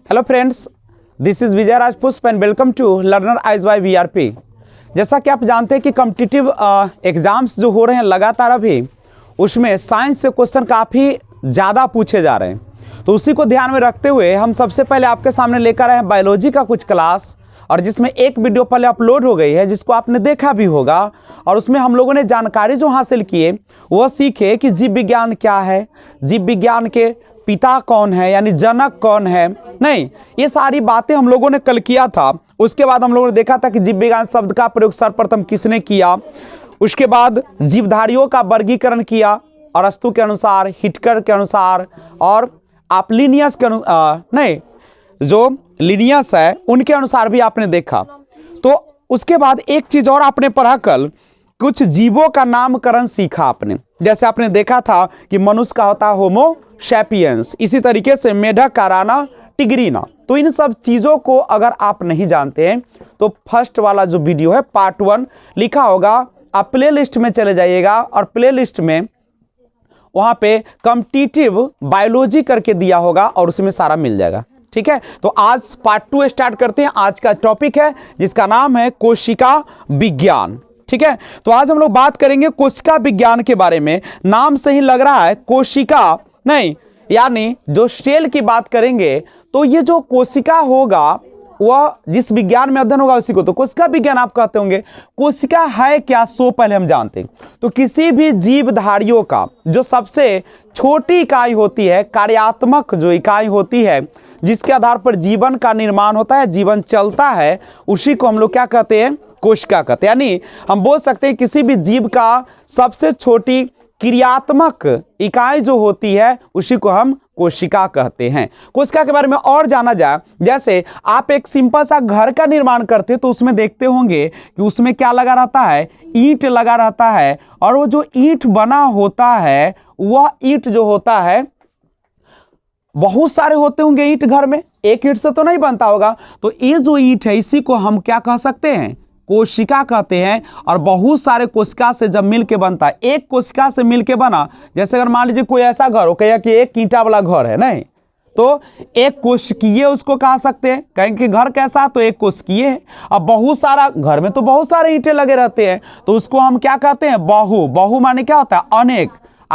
Hello friends, this is Vijay Rajpushp and welcome to learner eyes by VRP. जैसा कि आप जानते हैं कि कॉम्पिटिटिव एग्ज़ाम्स जो हो रहे हैं लगातार अभी, उसमें साइंस से क्वेश्चन काफ़ी ज़्यादा पूछे जा रहे हैं। तो उसी को ध्यान में रखते हुए हम सबसे पहले आपके सामने लेकर आए हैं बायोलॉजी का कुछ क्लास, और जिसमें एक वीडियो पहले अपलोड हो गई है जिसको आपने देखा भी होगा। और उसमें हम लोगों ने जानकारी जो हासिल किए वो सीखे कि जीव विज्ञान क्या है, जीव विज्ञान के पिता कौन है यानी जनक कौन है। नहीं, ये सारी बातें हम लोगों ने कल किया था। उसके बाद हम लोगों ने देखा था कि जीव विज्ञान शब्द का प्रयोग सर्वप्रथम किसने किया। उसके बाद जीवधारियों का वर्गीकरण किया अरस्तु के अनुसार, हिटकर के अनुसार, और आप लिनियस के नहीं, जो लिनियस है उनके अनुसार भी आपने देखा। तो उसके बाद एक चीज और आपने पढ़ा कल, कुछ जीवों का नामकरण सीखा आपने। जैसे आपने देखा था कि मनुष्य का होता है होमो सैपियंस, इसी तरीके से मेढक का राना टिग्रीना। तो इन सब चीजों को अगर आप नहीं जानते हैं तो फर्स्ट वाला जो वीडियो है पार्ट 1 लिखा होगा, आप प्ले लिस्ट में चले जाइएगा और प्ले लिस्ट में वहां पे कॉम्पिटिटिव बायोलॉजी करके दिया होगा और उसमें सारा मिल जाएगा। ठीक है, तो आज पार्ट 2 स्टार्ट करते हैं। आज का टॉपिक है जिसका नाम है कोशिका विज्ञान। ठीक है, तो आज हम लोग बात करेंगे कोशिका विज्ञान के बारे में। नाम से ही लग रहा है कोशिका नहीं, यानी जो सेल की बात करेंगे तो ये जो कोशिका होगा वह जिस विज्ञान में अध्ययन होगा उसी को तो कोशिका विज्ञान आप कहते होंगे। कोशिका है क्या, सो पहले हम जानते हैं। तो किसी भी जीवधारियों का जो सबसे छोटी इकाई होती है, कार्यात्मक जो इकाई होती है, जिसके आधार पर जीवन का निर्माण होता है, जीवन चलता है, उसी को हम लोग क्या कहते हैं, कोशिका कहते हैं। यानी हम बोल सकते हैं किसी भी जीव का सबसे छोटी क्रियात्मक इकाई जो होती है उसी को हम कोशिका कहते हैं। कोशिका के बारे में और जाना जाए, जैसे आप एक सिंपल सा घर का निर्माण करते हैं तो उसमें देखते होंगे कि उसमें क्या लगा रहता है, ईंट लगा रहता है। और वो जो ईंट बना होता है वह ईंट जो होता है बहुत सारे होते होंगे ईंट घर में, एक ईंट से तो नहीं बनता होगा। तो ये जो ईंट है इसी को हम क्या कह सकते हैं, कोशिका कहते हैं। और बहुत सारे कोशिका से जब मिलके बनता है, एक कोशिका से मिलके बना, जैसे अगर मान लीजिए कोई ऐसा घर हो कहे कि एक ईंटा वाला घर है, नहीं तो एक कोशिकीय उसको कह सकते हैं। कहेंगे कि घर कैसा, तो एक कोशिकीय है। अब बहुत सारा घर में तो बहुत सारे ईंटें लगे रहते हैं तो उसको हम क्या कहते हैं, बहु। बहु माने क्या होता है, अनेक।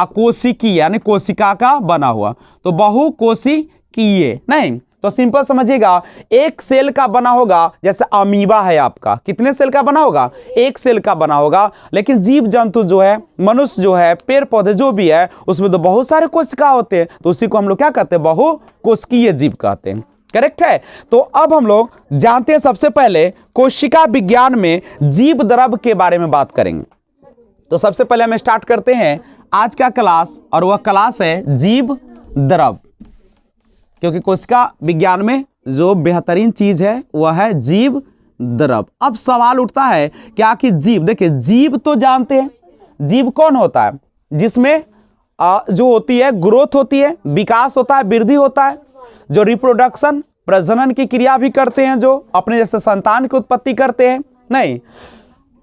कोशिकीय यानी कोशिका का बना हुआ, तो बहु कोशिकीय। नहीं तो सिंपल समझिएगा, एक सेल का बना होगा। जैसे अमीबा है आपका, कितने सेल का बना होगा, एक सेल का बना होगा। लेकिन जीव जंतु जो है, मनुष्य जो है, पेड़ पौधे जो भी है, उसमें तो बहुत सारे कोशिका होते हैं। तो उसी को हम लोग क्या कहते हैं, बहु कोशिकीय जीव कहते हैं। करेक्ट है। तो अब हम लोग जानते हैं सबसे पहले कोशिका विज्ञान में जीव द्रव के बारे में बात करेंगे। तो सबसे पहले हम स्टार्ट करते हैं आज का क्लास, और वह क्लास है जीव द्रव। क्योंकि कोशिका विज्ञान में जो बेहतरीन चीज है वह है जीव द्रव। अब सवाल उठता है क्या कि जीव, देखिए जीव तो जानते हैं, जीव कौन होता है, जिसमें जो होती है ग्रोथ होती है, विकास होता है, वृद्धि होता है, जो रिप्रोडक्शन प्रजनन की क्रिया भी करते हैं, जो अपने जैसे संतान की उत्पत्ति करते हैं। नहीं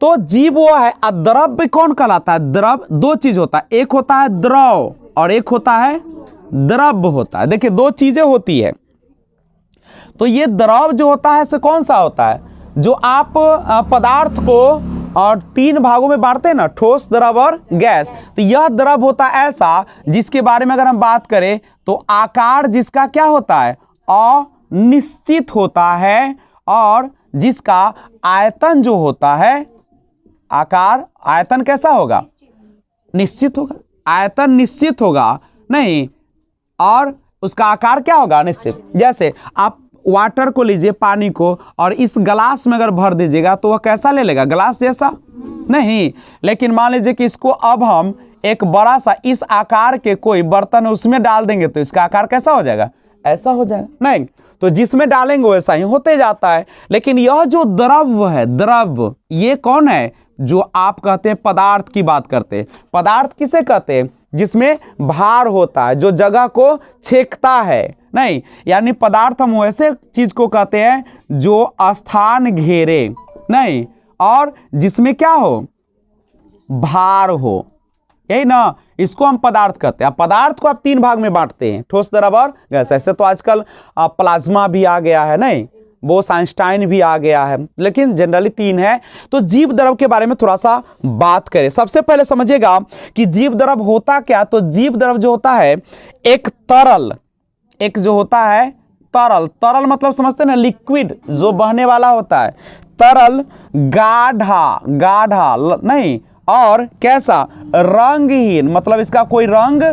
तो जीव वो है। द्रव्य कौन कहलाता है, द्रव दो चीज होता है, एक होता है द्रव और एक होता है द्रव्य होता है। देखिए दो चीजें होती है। तो ये द्रव जो होता है से कौन सा होता है, जो आप पदार्थ को और 3 भागों में बांटते हैं ना, ठोस, द्रव और गैस। तो यह द्रव होता है ऐसा जिसके बारे में अगर हम बात करें तो आकार जिसका क्या होता है, अनिश्चित होता है, और जिसका आयतन जो होता है, आकार आयतन कैसा होगा, निश्चित होगा। आयतन निश्चित होगा, नहीं, और उसका आकार क्या होगा, निश्चित। जैसे आप वाटर को लीजिए, पानी को, और इस गिलास में अगर भर दीजिएगा तो वह कैसा ले लेगा, गिलास जैसा नहीं। लेकिन मान लीजिए कि इसको अब हम एक बड़ा सा इस आकार के कोई बर्तन उसमें डाल देंगे तो इसका आकार कैसा हो जाएगा, ऐसा हो जाएगा। नहीं तो जिसमें डालेंगे वैसा ही होते जाता है। लेकिन यह जो द्रव है, द्रव ये कौन है, जो आप कहते हैं पदार्थ की बात करते हैं। पदार्थ किसे कहते हैं, जिसमें भार होता है, जो जगह को छेकता है। नहीं यानी पदार्थ हम वैसे चीज को कहते हैं जो स्थान घेरे, नहीं, और जिसमें क्या हो, भार हो। यही ना, इसको हम पदार्थ कहते हैं। पदार्थ को आप 3 भाग में बांटते हैं, ठोस, द्रव और गैस। ऐसे तो आजकल प्लाज्मा भी आ गया है, नहीं, बोस आइंस्टाइन भी आ गया है, लेकिन जनरली 3 है। तो जीव द्रव के बारे में थोड़ा सा बात करें। सबसे पहले समझिएगा कि जीव द्रव होता क्या। तो जीव द्रव जो होता है एक तरल, एक जो होता है तरल, तरल मतलब समझते हैं ना, लिक्विड जो बहने वाला होता है, तरल, गाढ़ा, गाढ़ा नहीं, और कैसा, रंगहीन, मतलब इसका कोई रंग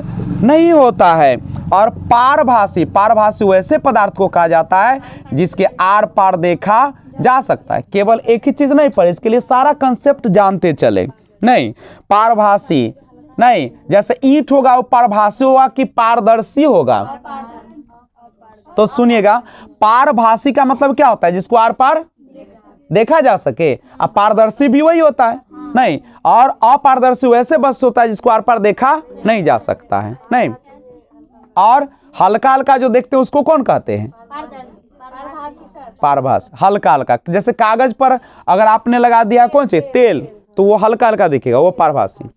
नहीं होता है, और पारभासी, पारभासी वैसे पदार्थ को कहा जाता है जिसके आर पार देखा जा सकता है। केवल एक ही चीज नहीं पर, इसके लिए सारा कंसेप्ट जानते चले। नहीं, पारभासी नहीं, जैसे ईंट होगा वो पारभासी होगा कि पारदर्शी होगा। तो सुनिएगा, पारभासी का मतलब क्या होता है, जिसको आर पार देखा जा सके। अब पारदर्शी भी वही होता है, नहीं, और अपारदर्शी वैसे बस होता है जिसको आर पार देखा नहीं जा सकता है, नहीं। और हल्का हल्का जो देखते हैं उसको कौन कहते हैं, पारभासी, हल्का हल्का। जैसे कागज पर अगर आपने लगा दिया कौन सी, तेल, तो वो हल्का हल्का दिखेगा, वो पारभासी।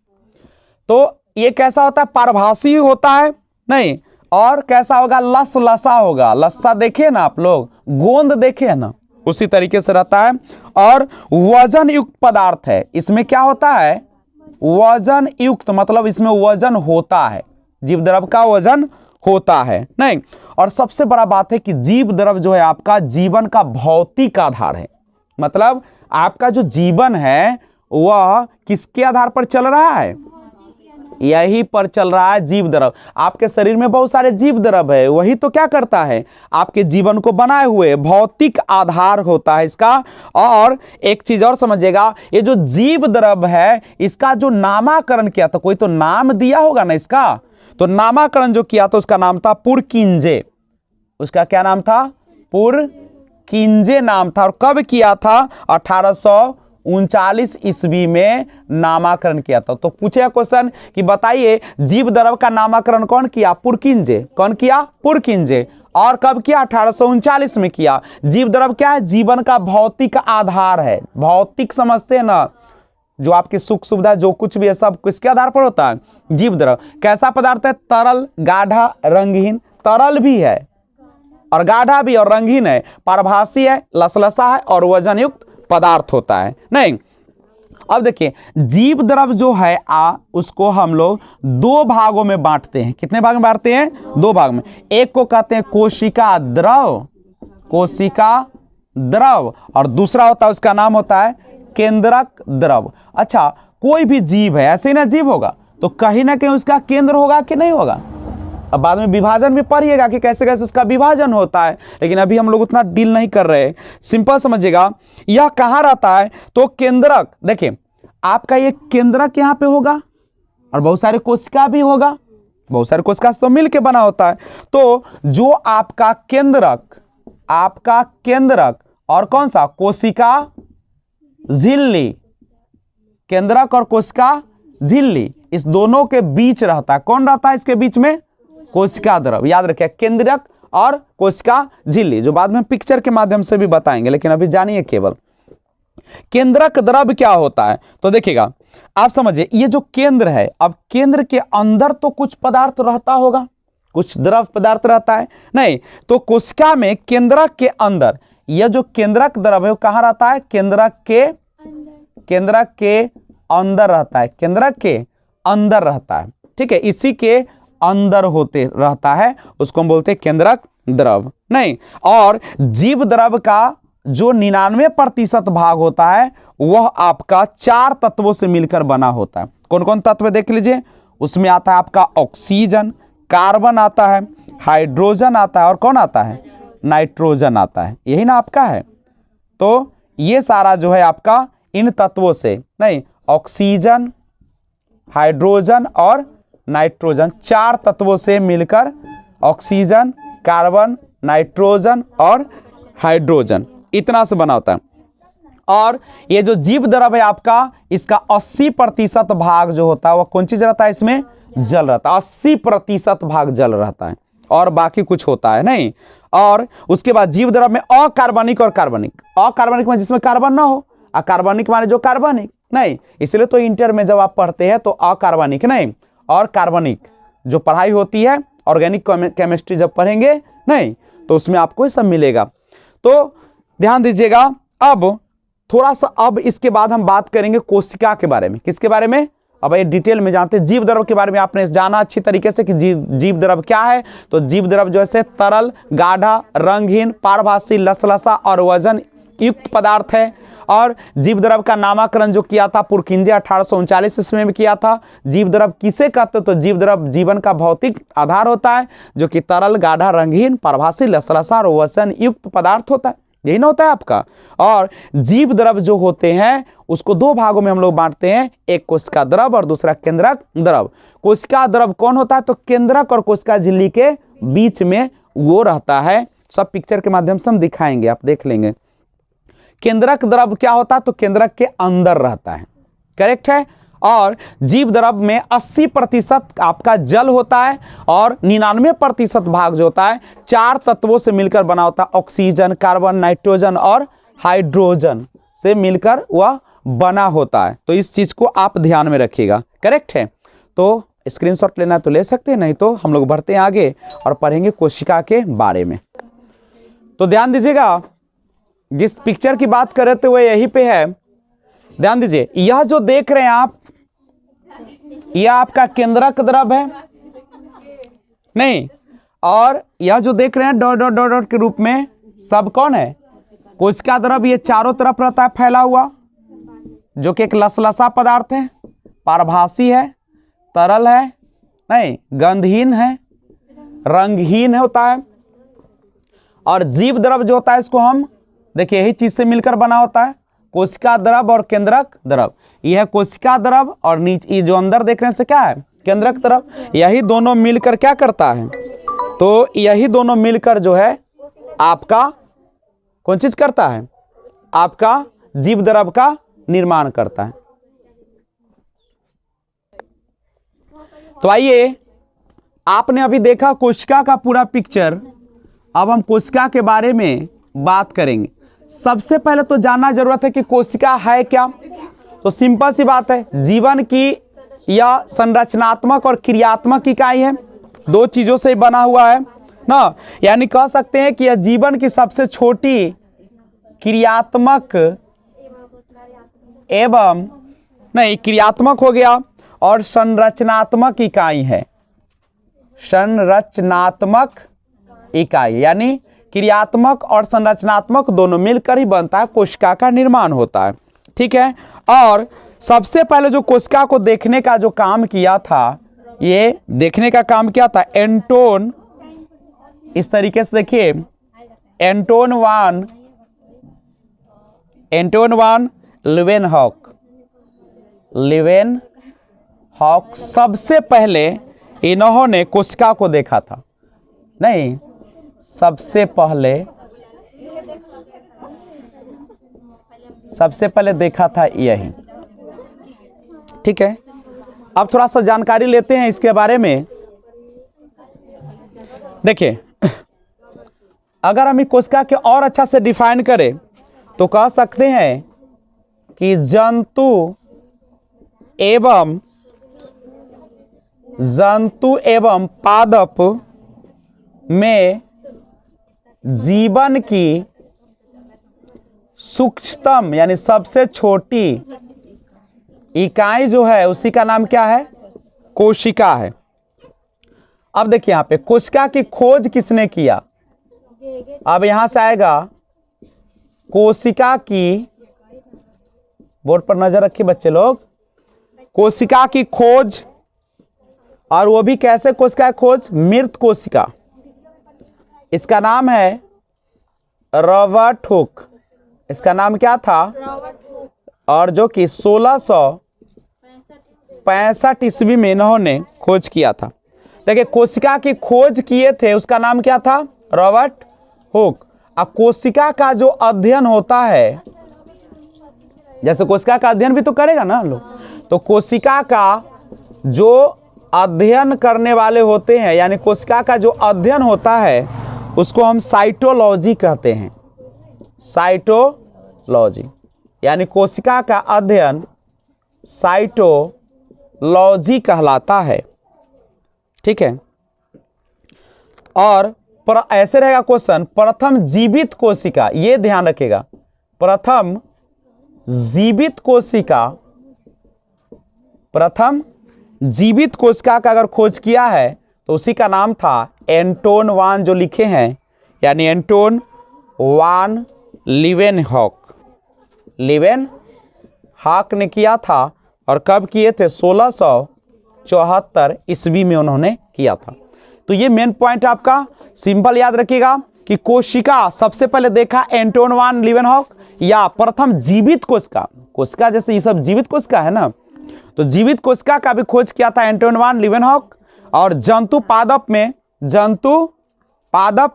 तो ये कैसा होता है, पारभासी होता है, नहीं। और कैसा होगा, लस लसा होगा, लस्सा देखे ना आप लोग, गोंद देखे ना, उसी तरीके से रहता है। और वजन युक्त पदार्थ है, इसमें क्या होता है, वजन युक्त, मतलब इसमें वजन होता है, जीव द्रव का वजन होता है, नहीं। और सबसे बड़ा बात है कि जीव द्रव जो है आपका जीवन का भौतिक आधार है। मतलब आपका जो जीवन है वह किसके आधार पर चल रहा है, यही पर चल रहा है, जीव द्रव। आपके शरीर में बहुत सारे जीव द्रव है, वही तो क्या करता है, आपके जीवन को बनाए हुए भौतिक आधार होता है इसका। और एक चीज और समझिएगा, ये जो जीव द्रव है इसका जो नामकरण किया था, कोई तो नाम दिया होगा ना इसका, तो नामकरण जो किया तो उसका नाम था पुरकिंजे। उसका क्या नाम था, पुरकिंजे नाम था। और कब किया था, 1839 ईस्वी में नामकरण किया था। तो पूछे क्वेश्चन कि बताइए जीव द्रव का नामकरण कौन किया, पुरकिंजे। कौन किया, पुरकिंजे। और कब किया, 1839 में किया। जीव द्रव क्या है, जीवन का भौतिक आधार है। भौतिक समझते हैं ना, जो आपकी सुख सुविधा जो कुछ भी है सब किसके आधार पर होता है, जीव द्रव। कैसा पदार्थ है, तरल, गाढ़ा, रंगहीन। तरल भी है और गाढ़ा भी और रंगहीन है, पारभासी है, लसलसा है और वजन युक्त पदार्थ होता है, नहीं। अब देखिए जीव द्रव जो है उसको हम लोग 2 भागों में बांटते हैं। कितने भाग में बांटते हैं, 2 भाग में। एक को कहते हैं कोशिका द्रव, कोशिका द्रव, और दूसरा होता है उसका नाम होता है केंद्रक द्रव। अच्छा, कोई भी जीव है, ऐसे ही ना जीव होगा तो कहीं ना कहीं उसका केंद्र होगा कि नहीं होगा। अब बाद में विभाजन भी पढ़िएगा कि कैसे कैसे उसका विभाजन होता है, लेकिन अभी हम लोग उतना डील नहीं कर रहे। सिंपल समझिएगा, यह कहाँ रहता है, तो केंद्रक। देखिए आपका ये केंद्रक यहाँ पे होगा और बहुत सारे कोशिका भी होगा, बहुत सारे कोशिका से तो मिल के बना होता है। तो जो आपका केंद्रक, आपका केंद्रक और कौन सा, कोशिका झिल्ली, केंद्रक और कोशिका झिल्ली, इस दोनों के बीच रहता है। कौन रहता है इसके बीच में, कोशिका द्रव। याद रखिए, केंद्रक और कोशिका झिल्ली, जो बाद में पिक्चर के माध्यम से भी बताएंगे, लेकिन अभी जानिए केवल केंद्रक द्रव क्या होता है। तो देखिएगा आप समझिए, ये जो केंद्र है, अब केंद्र के अंदर तो कुछ पदार्थ रहता होगा, कुछ द्रव पदार्थ रहता है, नहीं। तो कोशिका में केंद्रक के अंदर यह जो केंद्रक द्रव है वो कहाँ रहता है, केंद्रक के अंदर रहता है, केंद्रक के अंदर रहता है, ठीक है। इसी के अंदर होते रहता है, उसको हम बोलते हैं केंद्रक द्रव, नहीं। और जीव द्रव का जो 99% भाग होता है वह आपका 4 तत्वों से मिलकर बना होता है। कौन कौन तत्व देख लीजिए, उसमें आता है आपका ऑक्सीजन, कार्बन आता है, हाइड्रोजन आता है और कौन आता है, नाइट्रोजन आता है। यही ना आपका है। तो ये सारा जो है आपका इन तत्वों से, नहीं, ऑक्सीजन, हाइड्रोजन और नाइट्रोजन, 4 तत्वों से मिलकर ऑक्सीजन, कार्बन, नाइट्रोजन और हाइड्रोजन, इतना से बना होता है। और ये जो जीव द्रव है आपका, इसका 80% भाग जो होता है वह कौन चीज रहता है, इसमें जल रहता है। 80% भाग जल रहता है और बाकी कुछ होता है नहीं। और उसके बाद जीव द्रव में अकार्बनिक और कार्बनिक। अकार्बनिक में जिसमें कार्बन ना हो, अकार्बनिक माने जो कार्बनिक, नहीं, इसलिए तो इंटर में जब आप पढ़ते हैं तो अकार्बनिक नहीं और कार्बनिक जो पढ़ाई होती है, ऑर्गेनिक केमिस्ट्री जब पढ़ेंगे नहीं तो उसमें आपको ये सब मिलेगा। तो ध्यान दीजिएगा। अब थोड़ा सा, अब इसके बाद हम बात करेंगे कोशिका के बारे में। किसके बारे में? अब ये डिटेल में जानते हैं। जीव द्रव के बारे में आपने जाना अच्छी तरीके से कि जीव द्रव क्या है। तो जीव द्रव जैसे तरल, गाढ़ा, रंगहीन, पारभासी, लसलसा और वजन युक्त पदार्थ है। और जीव द्रव का नामकरण जो किया था पुरखिंजे 1839 ईस्वी में किया था। जीव द्रव किसे कहते? तो जीव द्रव जीवन का भौतिक आधार होता है जो कि तरल, गाढ़ा, रंगहीन, पारभासी, लसलसा और वजन युक्त पदार्थ होता है। यही ना होता है आपका। और जीव द्रव जो होते हैं उसको दो भागों में हम लोग बांटते हैं, एक कोशिका द्रव और दूसरा केंद्रक द्रव। कोशिका द्रव कौन होता है? तो केंद्रक और कोशिका झिल्ली के बीच में वो रहता है। सब पिक्चर के माध्यम से हम दिखाएंगे, आप देख लेंगे। केंद्रक द्रव क्या होता है? तो केंद्रक के अंदर रहता है, करेक्ट है। और जीव द्रव में 80% आपका जल होता है और 99% भाग जो होता है 4 तत्वों से मिलकर बना होता है। ऑक्सीजन, कार्बन, नाइट्रोजन और हाइड्रोजन से मिलकर वह बना होता है। तो इस चीज को आप ध्यान में रखिएगा, करेक्ट है। तो स्क्रीनशॉट लेना तो ले सकते हैं, नहीं तो हम लोग बढ़ते हैं आगे और पढ़ेंगे कोशिका के बारे में। तो ध्यान दीजिएगा, जिस पिक्चर की बात कर रहे थे वो यहीं पे है। ध्यान दीजिए, यह जो देख रहे हैं आप, यह आपका केंद्रक द्रव है नहीं, और यह जो देख रहे हैं डॉट डॉट डॉट डॉट के रूप में सब कौन है? कोशिका द्रव। ये चारों तरफ रहता है फैला हुआ, जो कि एक लसलसा पदार्थ है, पारभासी है, तरल है नहीं, गंधहीन है, रंगहीन होता है। और जीव द्रव जो होता है इसको हम देखिए यही चीज से मिलकर बना होता है, कोशिका द्रव और केंद्रक द्रव। यह है कोशिका द्रव और नीचे जो अंदर देख रहे हैं से क्या है? केंद्रक द्रव। यही दोनों मिलकर क्या करता है? तो यही दोनों मिलकर जो है आपका कौन चीज करता है? आपका जीव द्रव का निर्माण करता है। तो आइए, आपने अभी देखा कोशिका का पूरा पिक्चर। अब हम कोशिका के बारे में बात करेंगे। सबसे पहले तो जानना जरूरत है कि कोशिका है क्या। तो सिंपल सी बात है, जीवन की यह संरचनात्मक और क्रियात्मक इकाई है। दो चीजों से बना हुआ है ना, यानी कह सकते हैं कि यह जीवन की सबसे छोटी क्रियात्मक एवं नहीं, क्रियात्मक हो गया और संरचनात्मक इकाई है। संरचनात्मक इकाई यानी क्रियात्मक और संरचनात्मक दोनों मिलकर ही बनता है, कोशिका का निर्माण होता है, ठीक है। और सबसे पहले जो कोशिका को देखने का जो काम किया था, ये देखने का काम क्या था? एंटोन, इस तरीके से देखिए, एंटोन वान लीवेनहॉक सबसे पहले इन्होंने कोशिका को देखा था। नहीं, सबसे पहले देखा था यही, ठीक है। अब थोड़ा सा जानकारी लेते हैं इसके बारे में। देखिए, अगर हम कोशिका के और अच्छा से डिफाइन करें तो कह सकते हैं कि जंतु एवं पादप में जीवन की सूक्ष्मतम यानी सबसे छोटी इकाई जो है उसी का नाम क्या है? कोशिका है। अब देखिए यहां पे कोशिका की खोज किसने किया? अब यहां से आएगा कोशिका की, बोर्ड पर नजर रखिए बच्चे लोग, कोशिका की खोज, और वो भी कैसे कोशिका खोज? मृत कोशिका। इसका नाम है रॉबर्ट हुक। इसका नाम क्या था? और जो कि 1665 ईस्वी में इन्होंने खोज किया था। देखिए, कोशिका की खोज किए थे, उसका नाम क्या था? Robert Hooke. अब कोशिका का जो अध्ययन होता है, जैसे कोशिका का अध्ययन भी तो करेगा ना लोग, तो कोशिका का जो अध्ययन करने वाले होते हैं, यानी कोशिका का जो अध्ययन होता है उसको हम साइटोलॉजी कहते हैं। साइटोलॉजी यानी कोशिका का अध्ययन साइटोलॉजी कहलाता है। ठीक है, और ऐसे रहेगा क्वेश्चन, प्रथम जीवित कोशिका, ये ध्यान रखिएगा, प्रथम जीवित कोशिका का अगर खोज किया है तो उसी का नाम था एंटोन वान, जो लिखे हैं, यानी एंटोन वान लीवेनहॉक ने किया था। और कब किए थे? 1674 ईस्वी में उन्होंने किया था। तो ये मेन पॉइंट आपका सिंपल याद रखिएगा कि कोशिका सबसे पहले देखा एंटोन वान लीवेनहॉक, या प्रथम जीवित कोशिका जैसे ये सब जीवित कोशिका है ना, तो जीवित कोशिका का भी खोज किया था एंटोन वान लीवेनहॉक। और जंतु पादप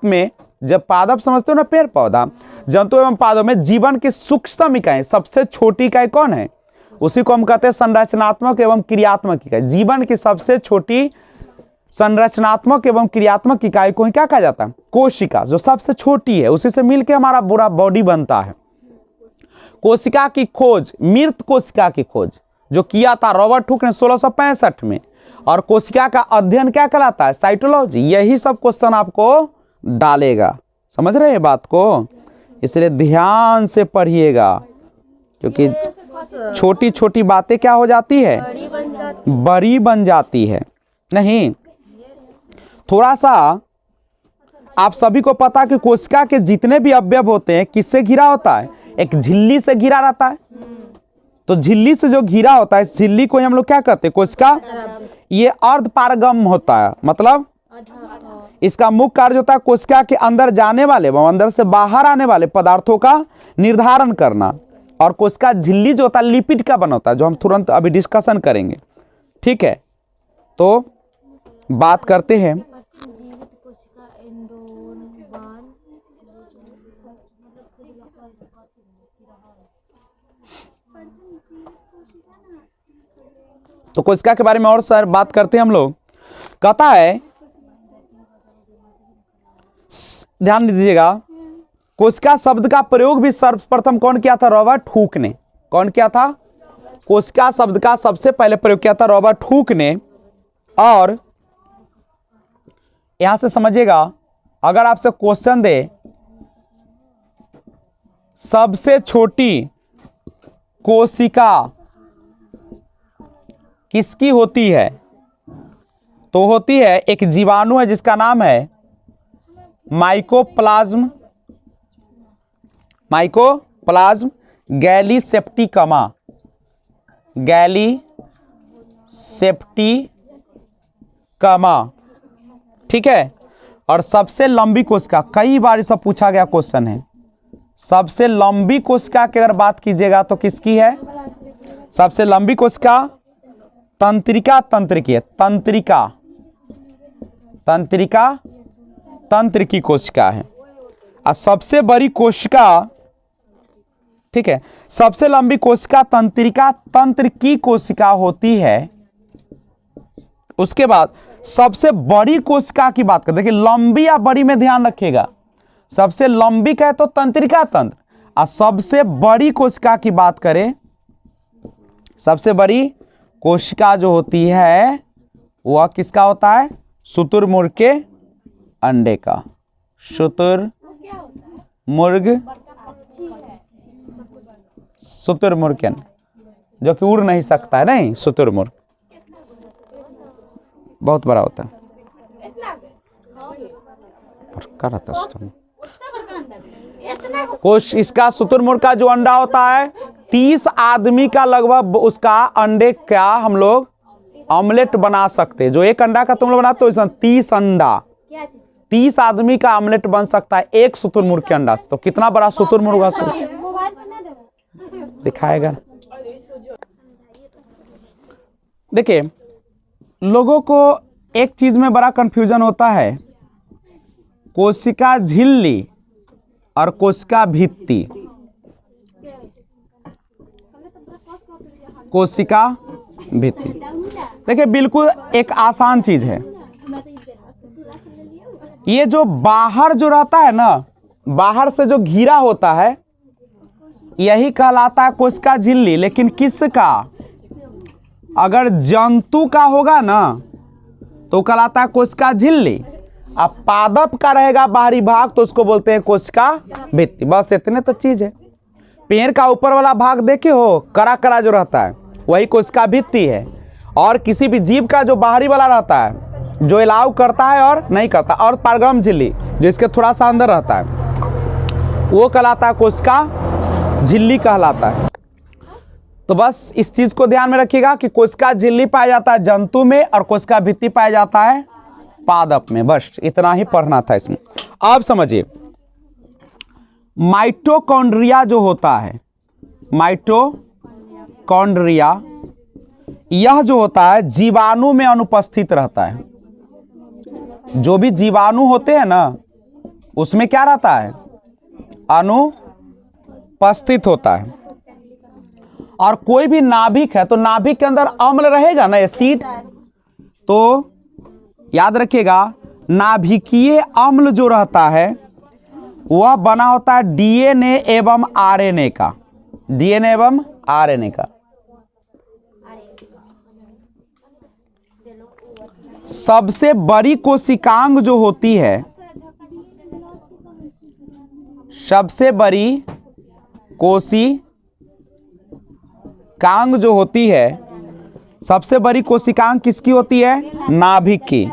में जब पादप समझते हो ना, पेड़ पौधा, जंतु एवं पादप में जीवन की सूक्ष्म इकाई, सबसे छोटी इकाई कौन है? उसी को हम कहते हैं संरचनात्मक एवं क्रियात्मक इकाई। जीवन की सबसे छोटी संरचनात्मक एवं क्रियात्मक इकाई को क्या कहा जाता है? कोशिका, जो सबसे छोटी है, उसी से मिलकर हमारा पूरा बॉडी बनता है। कोशिका की खोज, मृत कोशिका की खोज जो किया था रॉबर्ट हुक ने 1665 में, और कोशिका का अध्ययन क्या कहलाता है? साइटोलॉजी। यही सब क्वेश्चन आपको डालेगा, समझ रहे हैं बात को? इसलिए ध्यान से पढ़िएगा, क्योंकि छोटी छोटी बातें क्या हो जाती है? बड़ी बन जाती है। नहीं, थोड़ा सा आप सभी को पता कि कोशिका के जितने भी अवयव होते हैं किससे घिरा होता है? एक झिल्ली से घिरा रहता है। तो झिल्ली से जो घिरा होता है, इस झिल्ली को हम लोग क्या कहते हैं? कोशिका। ये अर्धपारगम होता है, मतलब इसका मुख्य कार्य होता है कोशिका के अंदर जाने वाले व अंदर से बाहर आने वाले पदार्थों का निर्धारण करना। और कोशिका झिल्ली जो होता है लिपिड का बना होता है, जो हम तुरंत अभी डिस्कशन करेंगे। ठीक है, तो बात करते हैं। तो कोशिका के बारे में और सर बात करते हैं हम लोग। कहता है, ध्यान दीजिएगा, कोशिका शब्द का प्रयोग भी सर्वप्रथम कौन किया था? रॉबर्ट हुक ने। कौन किया था? कोशिका शब्द का सबसे पहले प्रयोग किया था रॉबर्ट हुक ने। और यहां से समझिएगा, अगर आपसे क्वेश्चन दे सबसे छोटी कोशिका किसकी होती है, तो होती है एक जीवाणु है जिसका नाम है माइकोप्लाज्म गैलीसेप्टिकमा। ठीक है, और सबसे लंबी कोशिका, कई बार ये सब पूछा गया क्वेश्चन है, सबसे लंबी कोशिका की अगर बात कीजिएगा तो किसकी है? सबसे लंबी कोशिका तंत्रिकी है। तंत्र की कोशिका है। और सबसे बड़ी कोशिका, ठीक है, सबसे लंबी कोशिका तंत्र की कोशिका होती है। उसके बाद सबसे बड़ी कोशिका की बात करते हैं कि लंबी या बड़ी में ध्यान रखिएगा, सबसे लंबी का है तो तंत्रिका तंत्र, और सबसे बड़ी कोशिका की बात करें, सबसे बड़ी कोशिका जो होती है वह किसका होता है? शुतुरमुर्ग के अंडे का। शुतुरमुर्ग के अंडे, जो कि उड़ नहीं सकता है। नहीं, शुतुरमुर्ग बहुत बड़ा होता है। इसका शुतुरमुर्ग का जो अंडा होता है 30 आदमी का लगभग उसका अंडे का हम लोग ऑमलेट बना सकते हैं। जो एक अंडा का तुम लोग बनाते हो, इसमें 30 अंडा, 30 आदमी का ऑमलेट बन सकता है एक शुतुरमुर्ग के अंडा से। तो कितना बड़ा शुतुरमुर्ग दिखाएगा। देखिए, लोगों को एक चीज में बड़ा कंफ्यूजन होता है, कोशिका झिल्ली और कोशिका भित्ति। कोशिका भित्ति, देखिए बिल्कुल एक आसान चीज है। ये जो बाहर जो रहता है ना, बाहर से जो घिरा होता है, यही कहलाता है कोशिका झिल्ली। लेकिन किसका? अगर जंतु का होगा ना तो कहलाता है कोशिका झिल्ली। अब पादप का रहेगा बाहरी भाग तो उसको बोलते हैं कोशिका भित्ति। बस इतने तो चीज है। पेड़ का ऊपर वाला भाग देखे हो, करा करा जो रहता है वही कोशिका भित्ति है। और किसी भी जीव का जो बाहरी वाला रहता है, जो अलाउ करता है और नहीं करता, और पारगम झिल्ली जो इसके थोड़ा सा अंदर रहता है, वो कहलाता है कोशिका झिल्ली कहलाता है। तो बस इस चीज को ध्यान में रखिएगा कि कोशिका झिल्ली पाया जाता है जंतु में और कोशिका भित्ति पाया जाता है पादप में। बस इतना ही पढ़ना था इसमें। अब समझिए, माइटोकॉन्ड्रिया जो होता है, माइटोकॉन्ड्रिया, यह जो होता है जीवाणु में अनुपस्थित रहता है। जो भी जीवाणु होते हैं ना उसमें क्या रहता है, अनुपस्थित होता है। और कोई भी नाभिक है तो नाभिक के अंदर अम्ल रहेगा ना, एसिड। तो याद रखिएगा, नाभिकीय अम्ल जो रहता है वह बना होता है डीएनए एवं आरएनए का, डीएनए एवं आरएनए का। सबसे बड़ी कोशिकांग जो होती है, सबसे बड़ी कोशिकांग जो होती है, सबसे बड़ी कोशिकांग किसकी होती है, नाभिक की।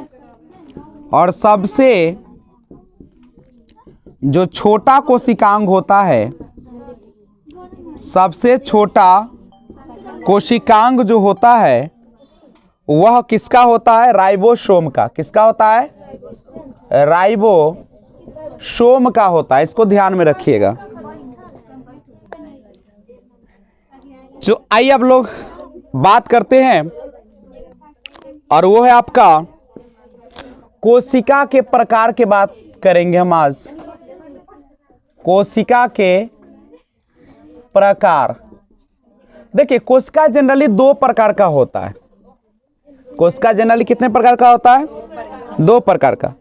और सबसे जो छोटा कोशिकांग होता है, सबसे छोटा कोशिकांग जो होता है वह किसका होता है, राइबोसोम का। किसका होता है, राइबोसोम का होता है। इसको ध्यान में रखिएगा। जो आइए अब लोग बात करते हैं, और वो है आपका कोशिका के प्रकार के बात करेंगे हम आज। कोशिका के प्रकार। देखिए, कोशिका जनरली दो प्रकार का होता है। कोशिका जनरली कितने प्रकार का होता है, दो प्रकार का।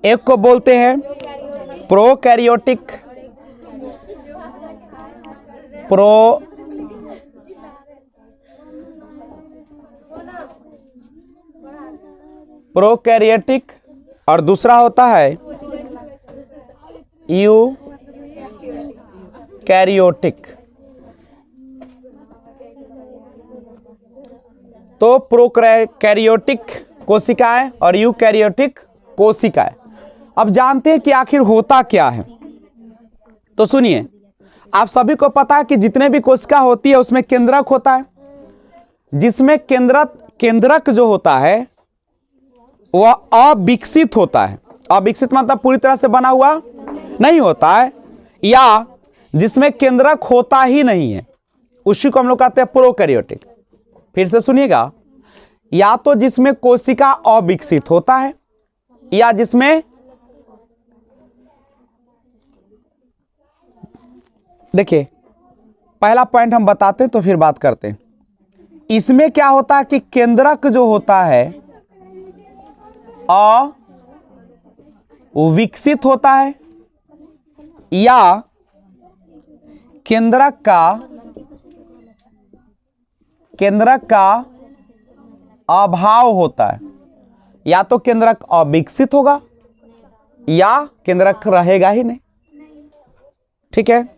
एक को बोलते हैं प्रोकैरियोटिक, प्रोकैरियोटिक, और दूसरा होता है यूकैरियोटिक। तो प्रोकैरियोटिक कोशिकाएं और यूकैरियोटिक कोशिकाएं। अब जानते हैं कि आखिर होता क्या है। तो सुनिए, आप सभी को पता है कि जितने भी कोशिका होती है उसमें केंद्रक होता है, जिसमें केंद्रक जो होता है वह अविकसित होता है। अविकसित मतलब पूरी तरह से बना हुआ नहीं होता है, या जिसमें केंद्रक होता ही नहीं है, उसी को हम लोग कहते हैं प्रोकैरियोटिक। फिर से सुनिएगा, या तो जिसमें कोशिका अविकसित होता है, या जिसमें, देखिए पहला पॉइंट हम बताते हैं तो फिर बात करते हैं। इसमें क्या होता है कि केंद्रक जो होता है अविकसित होता है, या केंद्रक का अभाव होता है। या तो केंद्रक अविकसित होगा या केंद्रक रहेगा ही नहीं। ठीक है,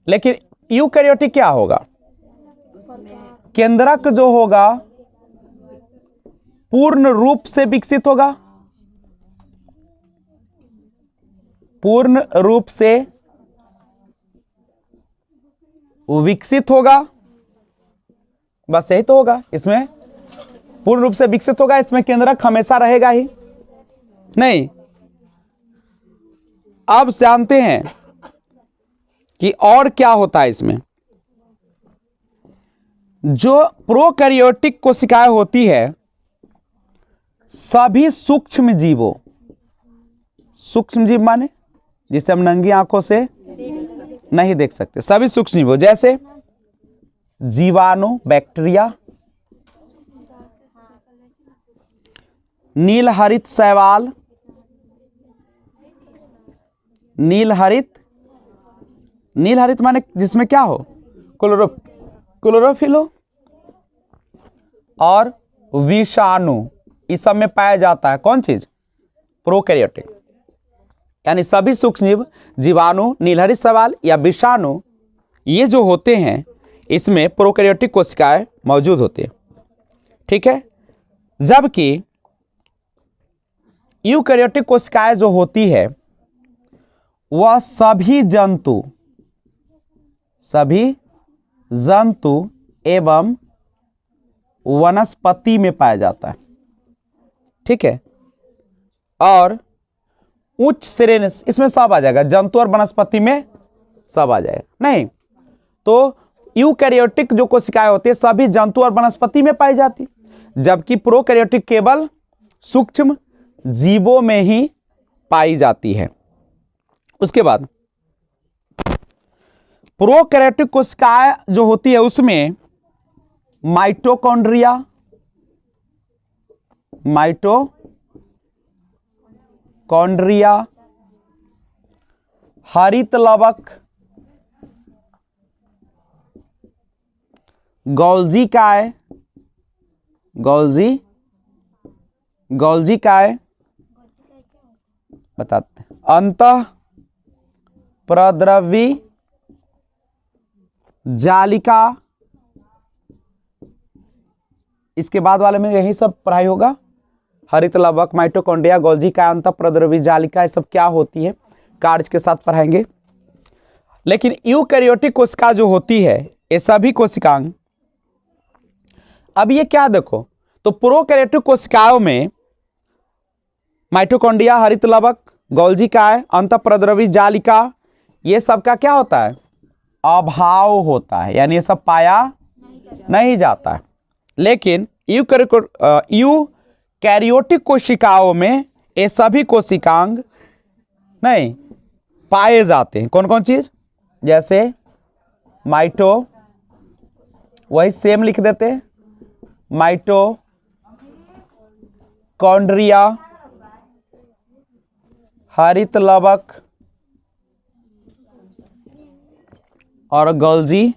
लेकिन यूकैरियोटिक क्या होगा, केंद्रक जो होगा पूर्ण रूप से विकसित होगा, पूर्ण रूप से विकसित होगा। बस यही तो होगा, इसमें पूर्ण रूप से विकसित होगा, इसमें केंद्रक हमेशा रहेगा ही नहीं। अब जानते हैं कि और क्या होता है इसमें। जो प्रोकैरियोटिक कोशिकाएं होती है, सभी सूक्ष्म जीवों, सूक्ष्म जीव माने जिसे हम नंगी आंखों से नहीं देख सकते, सभी सूक्ष्म जीवों, जैसे जीवाणु, बैक्टीरिया, नीलहरित शैवाल, नीलहरित माने जिसमें क्या हो, क्लोरोफिल हो, और विषाणु, इस सब में पाया जाता है कौन चीज? प्रोकैरियोटिक। यानी सभी सूक्ष्मजीव, जीवाणु, नीलहरी शैवाल या विषाणु, ये जो होते हैं इसमें प्रोकैरियोटिक कोशिकाएं मौजूद होती है। ठीक है, जबकि यूकैरियोटिक कोशिकाएं जो होती है वह सभी जंतु एवं वनस्पति में पाया जाता है। ठीक है, और उच्च श्रेणी, इसमें सब आ जाएगा, जंतु और वनस्पति में सब आ जाएगा। नहीं तो यूकैरियोटिक जो कोशिकाएं होती है सभी जंतु और वनस्पति में पाई जाती, जबकि प्रोकैरियोटिक केवल सूक्ष्म जीवों में ही पाई जाती है। उसके बाद प्रोकैरियोटिक कोशिकाएं जो होती है उसमें माइटोकॉन्ड्रिया, हरित लवक, गोल्जी काय बताते हैं, अंतः प्रद्रवी जालिका, इसके बाद वाले में यही सब पढ़ाई होगा। हरित लवक, माइटोकॉन्ड्रिया, गोल्जी काय, अंतः प्रद्रवी जालिका, ये सब क्या होती है कार्य के साथ पढ़ाएंगे। लेकिन यूकैरियोटिक कोशिका जो होती है ये सभी कोशिकांग, अब ये क्या देखो, तो प्रोकैरियोटिक कोशिकाओं में माइटोकॉन्ड्रिया, हरित लवक, गोल्जी काय, अंतःप्रद्रवी जालिका, ये सब का क्या होता है? अभाव होता है, यानी ये सब पाया नहीं जाता है। लेकिन यूकैरियोटिक कोशिकाओं में ये सभी कोशिकांग नहीं पाए जाते हैं। कौन कौन चीज? जैसे वही सेम लिख देते हैं, माइटोकॉन्ड्रिया, हरित लवक और गोल्जी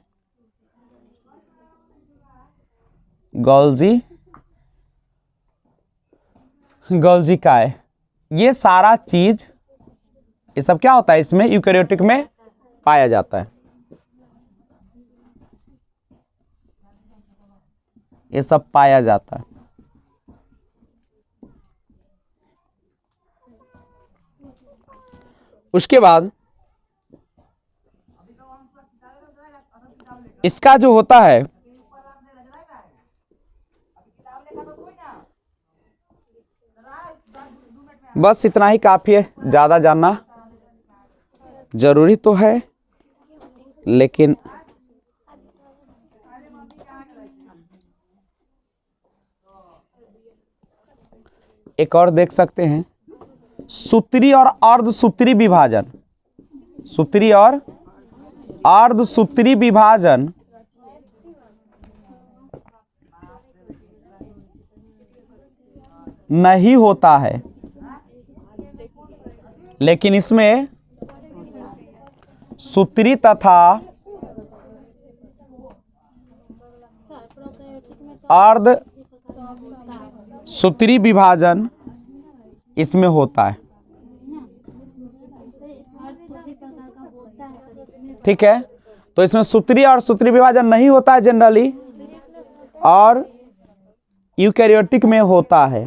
काय, ये सारा चीज, ये सब क्या होता है इसमें यूकैरियोटिक में पाया जाता है। ये सब पाया जाता है। उसके बाद इसका जो होता है बस इतना ही काफी है, ज्यादा जानना जरूरी तो है लेकिन एक और देख सकते हैं, सूत्री और अर्धसूत्री विभाजन, सूत्री और अर्धसूत्री विभाजन नहीं होता है, लेकिन इसमें सूत्री तथा अर्ध सूत्री विभाजन इसमें होता है। ठीक है, तो इसमें सूत्री और सूत्री विभाजन नहीं होता है जनरली, और यूकैरियोटिक में होता है।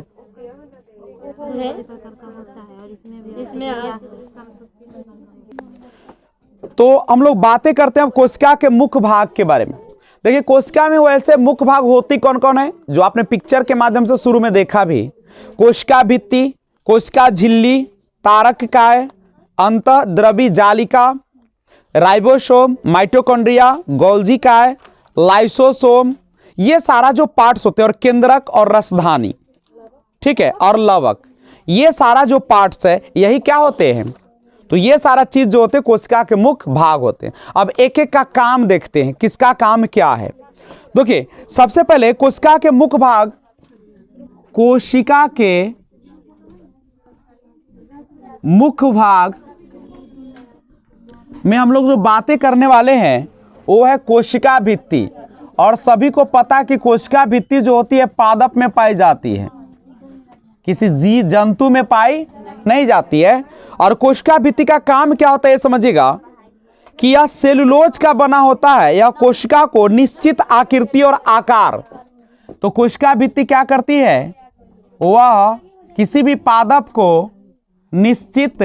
तो हम लोग बातें करते हैं कोशिका के मुख्य भाग के बारे में। देखिए कोशिका में वैसे मुख्य भाग होती कौन कौन है, जो आपने पिक्चर के माध्यम से शुरू में देखा भी, कोशिका भित्ति, कोशिका झिल्ली, तारक काय, अंतःद्रवी जालिका, राइबोसोम, माइटोकॉन्ड्रिया, गोल्जी काय, लाइसोसोम, ये सारा जो पार्ट्स होते हैं, और केंद्रक और रसधानी, ठीक है, और लवक, ये सारा जो पार्ट्स है यही क्या होते हैं, तो ये सारा चीज जो होते हैं कोशिका के मुख्य भाग होते हैं। अब एक एक का काम देखते हैं, किसका काम क्या है। देखिए सबसे पहले कोशिका के मुख्य भाग, कोशिका के मुख्य भाग में हम लोग जो बातें करने वाले हैं वो है कोशिका भित्ति, और सभी को पता कि कोशिका भित्ति जो होती है पादप में पाई जाती है, किसी जीव जंतु में पाई नहीं जाती है। और कोशिका भित्ति का काम क्या होता है ये समझिएगा कि यह सेलुलोज का बना होता है। यह कोशिका को निश्चित आकृति और आकार, तो कोशिका भित्ति क्या करती है, वह किसी भी पादप को निश्चित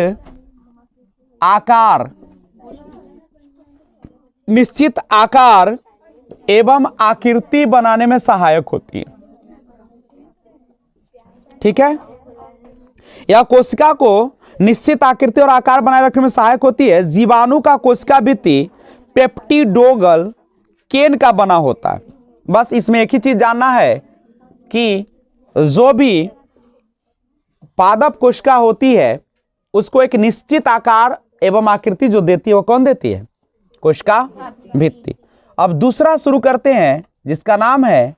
आकार एवं आकृति बनाने में सहायक होती है। ठीक है, यह कोशिका को निश्चित आकृति और आकार बनाए रखने में सहायक होती है। जीवाणु का कोशिका भित्ति पेप्टिडोगल केन का बना होता है। बस इसमें एक ही चीज जानना है कि जो भी पादप कोशिका होती है उसको एक निश्चित आकार एवं आकृति जो देती है वो कौन देती है, कोशिका भित्ति। अब दूसरा शुरू करते हैं जिसका नाम है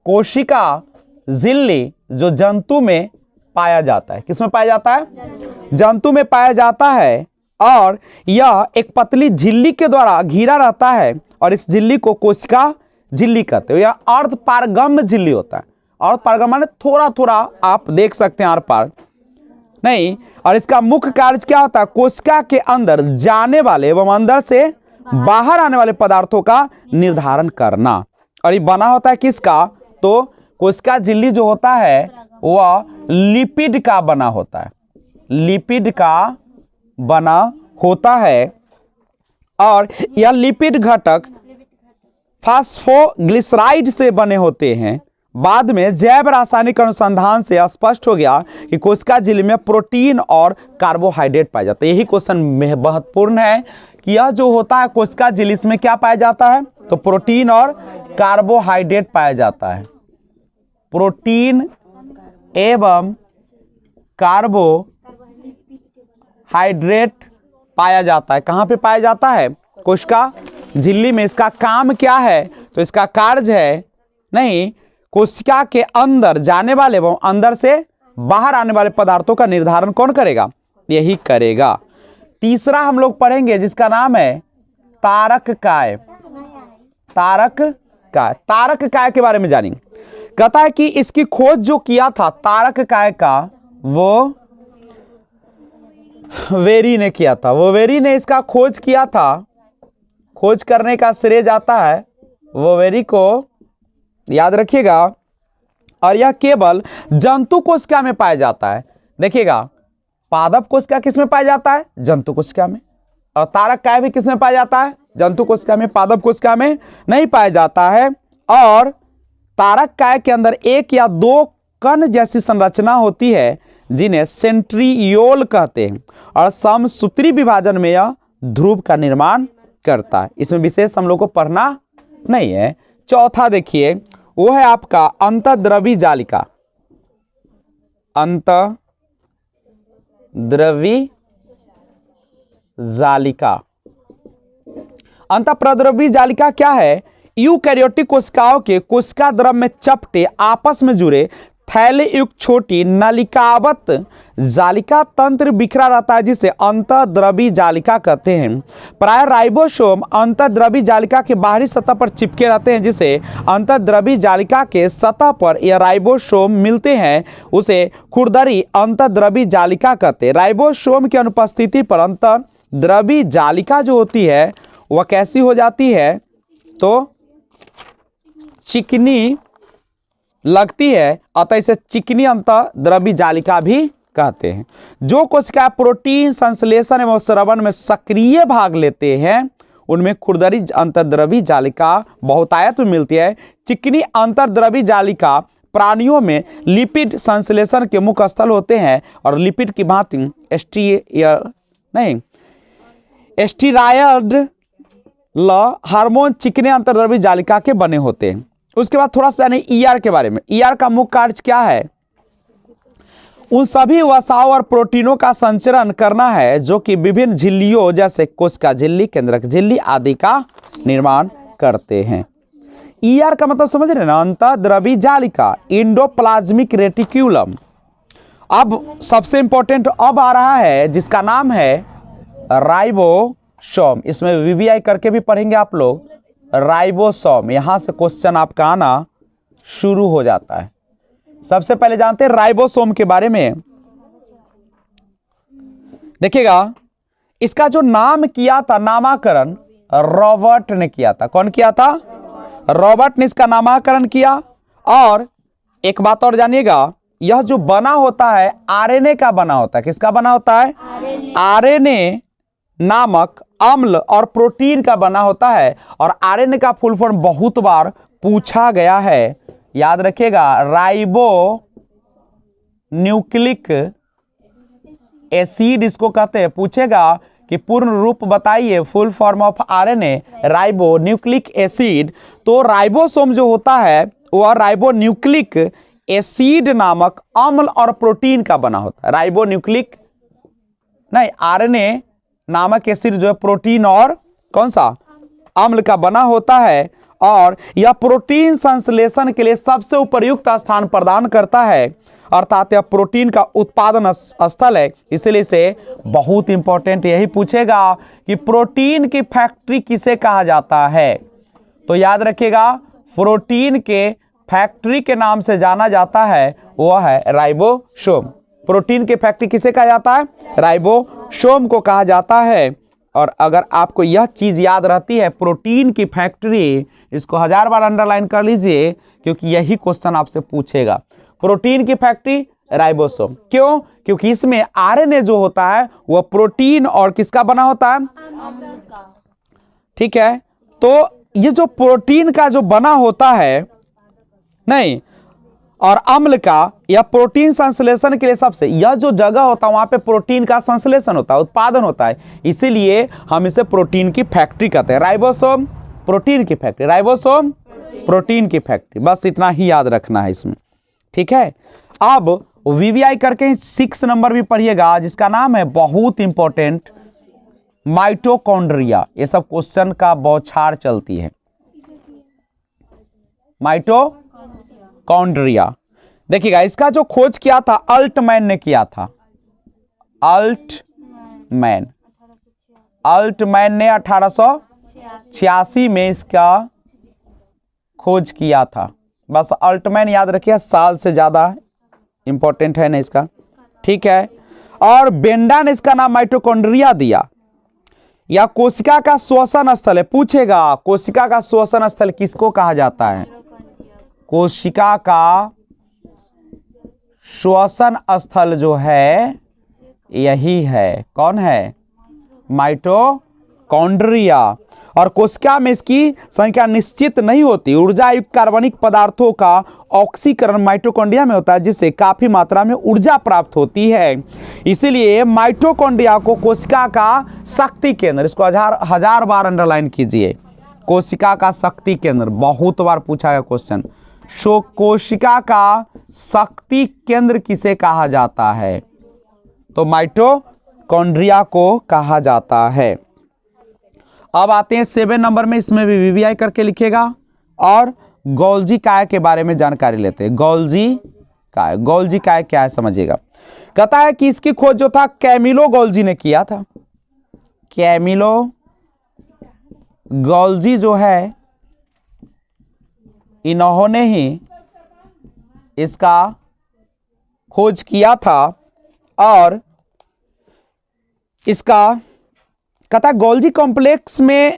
कोशिका झिल्ली, जो जंतु में पाया जाता है। किसमें पाया जाता है, जंतु में पाया जाता है। और यह एक पतली झिल्ली के द्वारा घिरा रहता है और इस झिल्ली को कोशिका झिल्ली कहते हैं। यह अर्धपारगम्य झिल्ली होता है। अर्धपारगम्य माने थोड़ा थोड़ा आप देख सकते हैं आर पार नहीं। और इसका मुख्य कार्य क्या होता है, कोशिका के अंदर जाने वाले एवं अंदर से बाहर आने वाले पदार्थों का निर्धारण करना। और ये बना होता है किसका, तो कोशिका झिल्ली जो होता है वह लिपिड का बना होता है, लिपिड का बना होता है। और यह लिपिड घटक फास्फोग्लिसराइड से बने होते हैं। बाद में जैव रासायनिक अनुसंधान से स्पष्ट हो गया कि कोशिका झिल्ली में प्रोटीन और कार्बोहाइड्रेट पाए जाते हैं। यही क्वेश्चन महत्वपूर्ण है कि यह जो होता है कोशिका झिल्ली में क्या पाया जाता है, तो प्रोटीन और कार्बोहाइड्रेट पाया जाता है। प्रोटीन एवं कार्बोहाइड्रेट पाया जाता है। कहाँ पे पाया जाता है, कोशिका झिल्ली में। इसका काम क्या है, तो इसका कार्य है नहीं, कोशिका के अंदर जाने वाले एवं अंदर से बाहर आने वाले पदार्थों का निर्धारण कौन करेगा, यही करेगा। तीसरा हम लोग पढ़ेंगे जिसका नाम है तारककाय। तारककाय के बारे में जानेंगे। कहता है कि इसकी खोज जो किया था तारककाय का, वो वेरी ने किया था। वो वेरी ने इसका खोज किया था। खोज करने का श्रेय जाता है वो वेरी को, याद रखिएगा। और यह केवल जंतु कोशिका में पाया जाता है। देखिएगा, पादप कोशिका किस में पाया जाता है, जंतु कोशिका में। और तारककाय भी किस में पाया जाता है, जंतु कोशिका में, पादप कोशिका में नहीं पाया जाता है। और तारककाय के अंदर एक या दो कण जैसी संरचना होती है जिन्हें सेंट्रियोल कहते हैं। और समसूत्री विभाजन में यह ध्रुव का निर्माण करता है। इसमें विशेष हम लोग को पढ़ना नहीं है। चौथा देखिए, वो है आपका अंतःद्रवी जालिका। अंतःद्रवी जालिका, अंतःप्रद्रवी जालिका क्या है, यूकैरियोटिक कोशिकाओं के कोशिका द्रव में चपटे आपस में जुड़े थैले युक्त छोटी नलिकावत जालिका तंत्र बिखरा रहता है जिसे अंतःद्रवी जालिका कहते हैं। प्राय राइबोसोम अंतःद्रवी जालिका के बाहरी सतह पर चिपके रहते हैं। जिसे अंतःद्रवी जालिका के सतह पर यह राइबोसोम मिलते हैं उसे खुरदरी अंतःद्रवी जालिका कहते हैं। राइबोसोम की अनुपस्थिति पर अंतःद्रवी जालिका जो होती है वह कैसी हो जाती है, तो चिकनी लगती है। अतः इसे चिकनी अंतःद्रवी जालिका भी कहते हैं। जो कोशिका प्रोटीन संश्लेषण एवं स्रवण में सक्रिय भाग लेते हैं उनमें खुरदरी अंतःद्रवी जालिका बहुतायत में मिलती है। चिकनी अंतःद्रवी जालिका प्राणियों में लिपिड संश्लेषण के मुख्य स्थल होते हैं और लिपिड की भांति एस्टीरायड हार्मोन चिकने अंतःद्रवी जालिका के बने होते हैं। उसके बाद थोड़ा सा जाने ईआर के बारे में। ईआर का मुख्य कार्य क्या है, उन सभी वसाओं और प्रोटीनों का संचरण करना है जो कि विभिन्न झिल्लियों जैसे कोशिका झिल्ली, केंद्रक झिल्ली आदि का निर्माण करते हैं। ईआर का मतलब समझ रहे ना, अंतःद्रवी जालिका, इंडोप्लाज्मिक रेटिक्यूलम। अब सबसे इंपॉर्टेंट अब आ रहा है जिसका नाम है राइबोसोम। इसमें वीवीआई करके भी पढ़ेंगे आप लोग। राइबोसोम, यहां से क्वेश्चन आपका आना शुरू हो जाता है। सबसे पहले जानते हैं राइबोसोम के बारे में। देखिएगा, इसका जो नाम किया था, नामकरण रॉबर्ट ने किया था। कौन किया था? रॉबर्ट ने इसका नामकरण किया। और एक बात और जानिएगा, यह जो बना होता है आरएनए का बना होता है। किसका बना होता है? आरएनए नामक अम्ल और प्रोटीन का बना होता है। और आरएनए का फुल फॉर्म बहुत बार पूछा गया है, याद रखिएगा, राइबो न्यूक्लिक एसिड इसको कहते हैं। पूछेगा कि पूर्ण रूप बताइए, full form of RNA, ribo nucleic acid. तो राइबोसोम जो होता है वह राइबो न्यूक्लिक एसिड नामक अम्ल और प्रोटीन का बना होता है। राइबो न्यूक्लिक नहीं, आरएनए नामक एसिड जो है प्रोटीन और कौन सा? अम्ल का बना होता है। और यह प्रोटीन संश्लेषण के लिए सबसे उपयुक्त स्थान प्रदान करता है, अर्थात यह प्रोटीन का उत्पादन स्थल है। इसलिए इसे बहुत इंपॉर्टेंट यही पूछेगा कि प्रोटीन की फैक्ट्री किसे कहा जाता है। तो याद रखिएगा, प्रोटीन के फैक्ट्री के नाम से जाना जाता है वह है राइबोसोम। प्रोटीन की फैक्ट्री किसे कहा जाता है? राइबोसोम को कहा जाता है। और अगर आपको यह चीज याद रहती है, प्रोटीन की फैक्ट्री, इसको 1000 बार अंडरलाइन कर लीजिए, क्योंकि यही क्वेश्चन आपसे पूछेगा। प्रोटीन की फैक्ट्री राइबोसोम। क्यों? क्योंकि इसमें आरएनए जो होता है वह प्रोटीन और किसका बना होता है? ठीक है। तो ये जो प्रोटीन का जो बना होता है, नहीं, और अम्ल का, यह प्रोटीन संश्लेषण के लिए सबसे, यह जो जगह होता है वहां पे प्रोटीन का संश्लेषण होता है, उत्पादन होता है। इसीलिए हम इसे प्रोटीन की फैक्ट्री कहते हैं। राइबोसोम प्रोटीन की फैक्ट्री, राइबोसोम प्रोटीन की फैक्ट्री। बस इतना ही याद रखना है इसमें, ठीक है। अब वीवीआई करके 6 नंबर भी पढ़िएगा, जिसका नाम है बहुत इंपॉर्टेंट, माइटोकॉन्ड्रिया। ये सब क्वेश्चन का बौछार चलती है। माइटोकॉन्ड्रिया, देखिएगा, इसका जो खोज किया था अल्टमैन ने किया था। अल्टमैन ने 1886 में इसका खोज किया था। बस अल्टमैन याद रखिए, साल से ज्यादा इंपॉर्टेंट है ना इसका, ठीक है। और बेंडा ने इसका नाम माइटोकॉन्ड्रिया दिया। या कोशिका का श्वसन स्थल है। पूछेगा कोशिका का श्वसन स्थल किसको कहा जाता है? कोशिका का श्वसन स्थल जो है यही है, कौन है? माइटोकॉन्ड्रिया। और कोशिका में इसकी संख्या निश्चित नहीं होती। ऊर्जा युक्त कार्बनिक पदार्थों का ऑक्सीकरण माइटोकॉन्ड्रिया में होता है, जिससे काफी मात्रा में ऊर्जा प्राप्त होती है। इसीलिए माइटोकॉन्ड्रिया को कोशिका का शक्ति केंद्र, इसको 1000 बार अंडरलाइन कीजिए। कोशिका का शक्ति केंद्र, बहुत बार पूछा गया क्वेश्चन। सो कोशिका का शक्ति केंद्र किसे कहा जाता है? तो माइटोकॉन्ड्रिया को कहा जाता है। अब आते हैं 7 नंबर में, इसमें भी वीवीआई करके लिखेगा। और गोल्जी काय के बारे में जानकारी लेते हैं। गोल्जी काय क्या है समझिएगा। कहता है कि इसकी खोज जो था कैमिलो गोल्जी ने किया था। कैमिलो गोल्जी जो है, इन्होंने ही इसका खोज किया था। और इसका कहता है गोल्जी कॉम्प्लेक्स में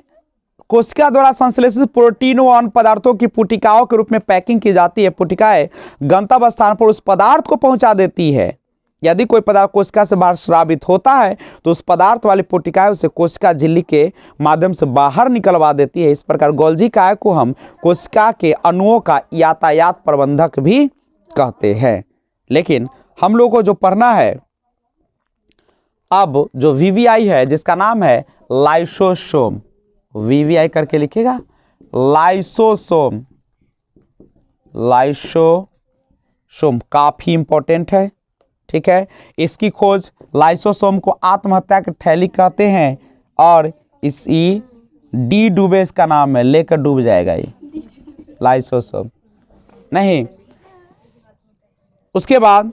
कोशिका द्वारा संश्लेषित प्रोटीनों और अन्य पदार्थों की पुटिकाओं के रूप में पैकिंग की जाती है। पुटिकाएं गंतव्य स्थान पर उस पदार्थ को पहुंचा देती है। यदि कोई पदार्थ कोशिका से बाहर स्रावित होता है तो उस पदार्थ वाली पुटिकाएं उसे कोशिका झिल्ली के माध्यम से बाहर निकलवा देती है। इस प्रकार गोल्जी काय को हम कोशिका के अणुओं का यातायात प्रबंधक भी कहते हैं। लेकिन हम लोगों को जो पढ़ना है अब, जो वीवीआई है, जिसका नाम है लाइसोसोम। वीवीआई करके लिखिएगा, लाइसोसोम। काफी इंपॉर्टेंट है, ठीक है। इसकी खोज, लाइसोसोम को आत्महत्या की थैली कहते हैं। और इस डी डूबे इसका नाम है, लेकर डूब जाएगा ये लाइसोसोम नहीं। उसके बाद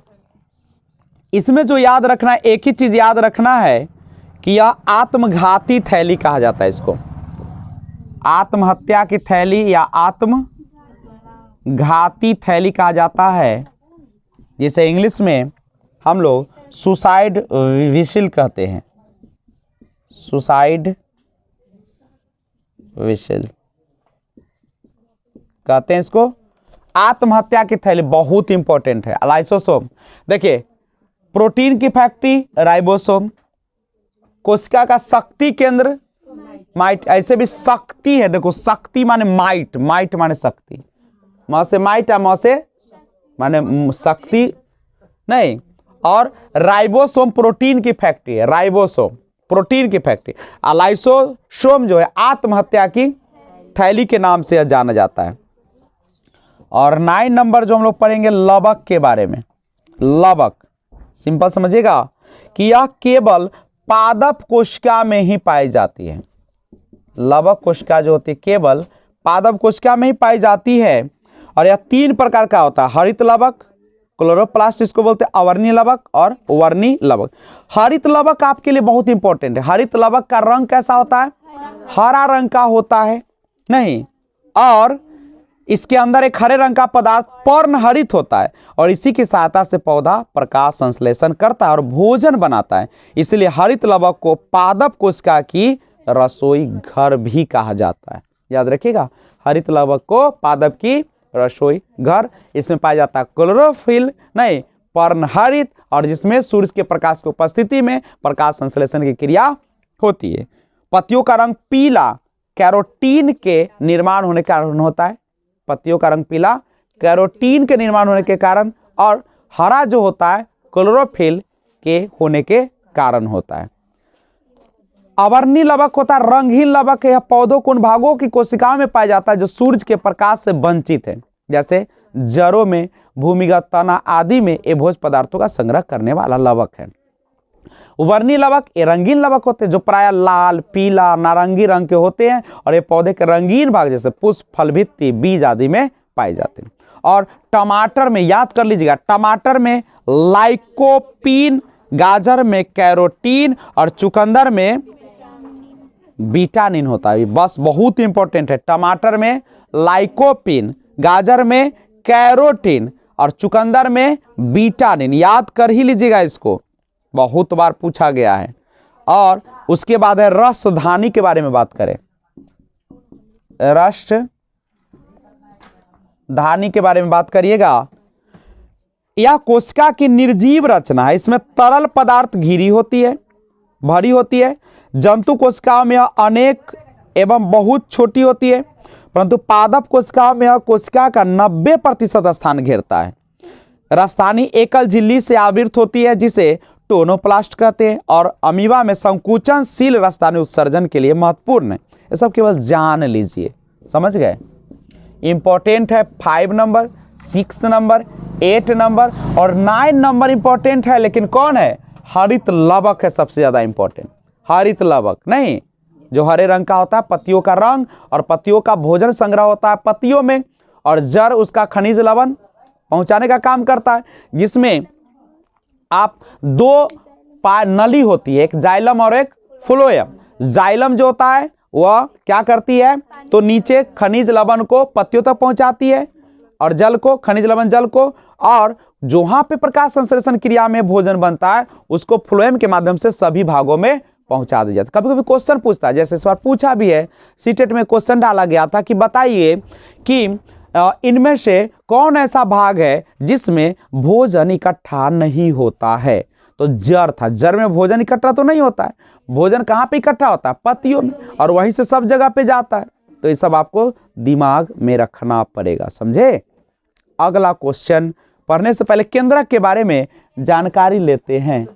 इसमें जो याद रखना है, एक ही चीज याद रखना है कि यह आत्मघाती थैली कहा जाता है इसको। आत्महत्या की थैली या आत्मघाती थैली कहा जाता है, जिसे इंग्लिश में हम लोग सुसाइड विशिल कहते हैं। सुसाइड विशिल कहते हैं इसको। आत्महत्या की थैली बहुत इंपॉर्टेंट है। लाइसोसोम, देखिए प्रोटीन की फैक्ट्री राइबोसोम, कोशिका का शक्ति केंद्र माइट, ऐसे भी शक्ति है, देखो शक्ति माने माइट, माइट माने शक्ति, म से माइट, म से माने शक्ति नहीं, और राइबोसोम प्रोटीन की फैक्ट्री है, राइबोसोम प्रोटीन की फैक्ट्री। लाइसोसोम जो है आत्महत्या की थैली के नाम से जाना जाता है। और 9 नंबर जो हम लोग पढ़ेंगे लवक के बारे में। लवक सिंपल समझिएगा कि यह केवल पादप कोशिका में ही पाई जाती है। लवक कोशिका जो होती है केवल पादप कोशिका में ही पाई जाती है। और यह 3 प्रकार का होता है, हरित लवक, क्लोरोप्लास्ट इसको बोलते हैं, अवर्णीय लवक और वर्णी लवक। हरित लवक आपके लिए बहुत इंपॉर्टेंट है। हरित लवक का रंग कैसा होता है? हरा रंग का होता है नहीं, और इसके अंदर एक हरे रंग का पदार्थ पर्णहरित होता है, और इसी की सहायता से पौधा प्रकाश संश्लेषण करता है और भोजन बनाता है। इसलिए हरित लवक को पादप कोशिका की रसोई घर भी कहा जाता है। याद रखिएगा, हरित लवक को पादप की रसोई घर, इसमें पाया जाता है क्लोरोफिल नहीं, पर्णहरित, और जिसमें सूर्य के प्रकाश की उपस्थिति में प्रकाश संश्लेषण की क्रिया होती है। पत्तियों का रंग पीला कैरोटीन के निर्माण होने के कारण होता है। पत्तियों का रंग पीला कैरोटीन के निर्माण होने के कारण, और हरा जो होता है क्लोरोफिल के होने के कारण होता है। अवर्णी लवक होता है रंगहीन लवक है। यह पौधों के उन भागों की कोशिकाओं में पाया जाता है जो सूर्य के प्रकाश से वंचित है, जैसे जड़ों में, भूमिगत तना आदि में ये भोज्य पदार्थों का संग्रह करने वाला लवक है। वर्णी लवक ये रंगीन लवक होते हैं जो प्राय लाल, पीला, नारंगी रंग के होते हैं, और ये पौधे के रंगीन भाग जैसे पुष्प, फल, भित्ति, बीज आदि में पाए जाते हैं। और टमाटर में याद कर लीजिएगा, टमाटर में लाइकोपीन, गाजर में कैरोटीन और चुकंदर में बीटानिन होता है। बस बहुत इंपॉर्टेंट है, टमाटर में लाइकोपीन, गाजर में कैरोटीन और चुकंदर में बीटानिन। याद कर ही लीजिएगा, इसको बहुत बार पूछा गया है। और उसके बाद है रसधानी के बारे में बात करें। रसधानी के बारे में बात करिएगा। यह कोशिका की निर्जीव रचना है। इसमें तरल पदार्थ घिरी होती है, भरी होती है। जंतु कोशिकाओं में यह अनेक एवं बहुत छोटी होती है, परंतु पादप कोशिकाओं में यह कोशिका का 90% स्थान घेरता है। रसधानी एकल झिल्ली से आवृत होती है जिसे टोनोप्लास्ट कहते हैं, और अमीबा में संकुचनशील रसधानी उत्सर्जन के लिए महत्वपूर्ण है। ये सब केवल जान लीजिए, समझ गए। इंपॉर्टेंट है 5 नंबर, 6 नंबर, 8 नंबर और 9 नंबर इंपॉर्टेंट है, लेकिन कौन है? हरित लवक है सबसे ज्यादा इंपॉर्टेंट। हरित लवक नहीं, जो हरे रंग का होता है, पत्तियों का रंग, और पत्तियों का भोजन संग्रह होता है पत्तियों में, और जड़ उसका खनिज लवण पहुंचाने का काम करता है, जिसमें आप 2 नली होती है, एक जाइलम और एक फ्लोएम। जाइलम जो होता है वह क्या करती है, तो नीचे खनिज लवण को पत्तियों तक पहुंचाती है, और जल को, खनिज लवण जल को, और जहां पे प्रकाश संश्लेषण क्रिया में भोजन बनता है उसको फ्लोएम के माध्यम से सभी भागों में पहुंचा दिया जाता है। कभी कभी क्वेश्चन पूछता है, जैसे इस बार पूछा भी है, सीटेट में क्वेश्चन डाला गया था कि बताइए कि इनमें से कौन ऐसा भाग है जिसमें भोजन इकट्ठा नहीं होता है। तो जड़ था, जड़ में भोजन इकट्ठा तो नहीं होता है। भोजन कहाँ पे इकट्ठा होता है? पत्तियों में, और वहीं से सब जगह पे जाता है। तो ये सब आपको दिमाग में रखना पड़ेगा, समझे। अगला क्वेश्चन पढ़ने से पहले केंद्रक के बारे में जानकारी लेते हैं।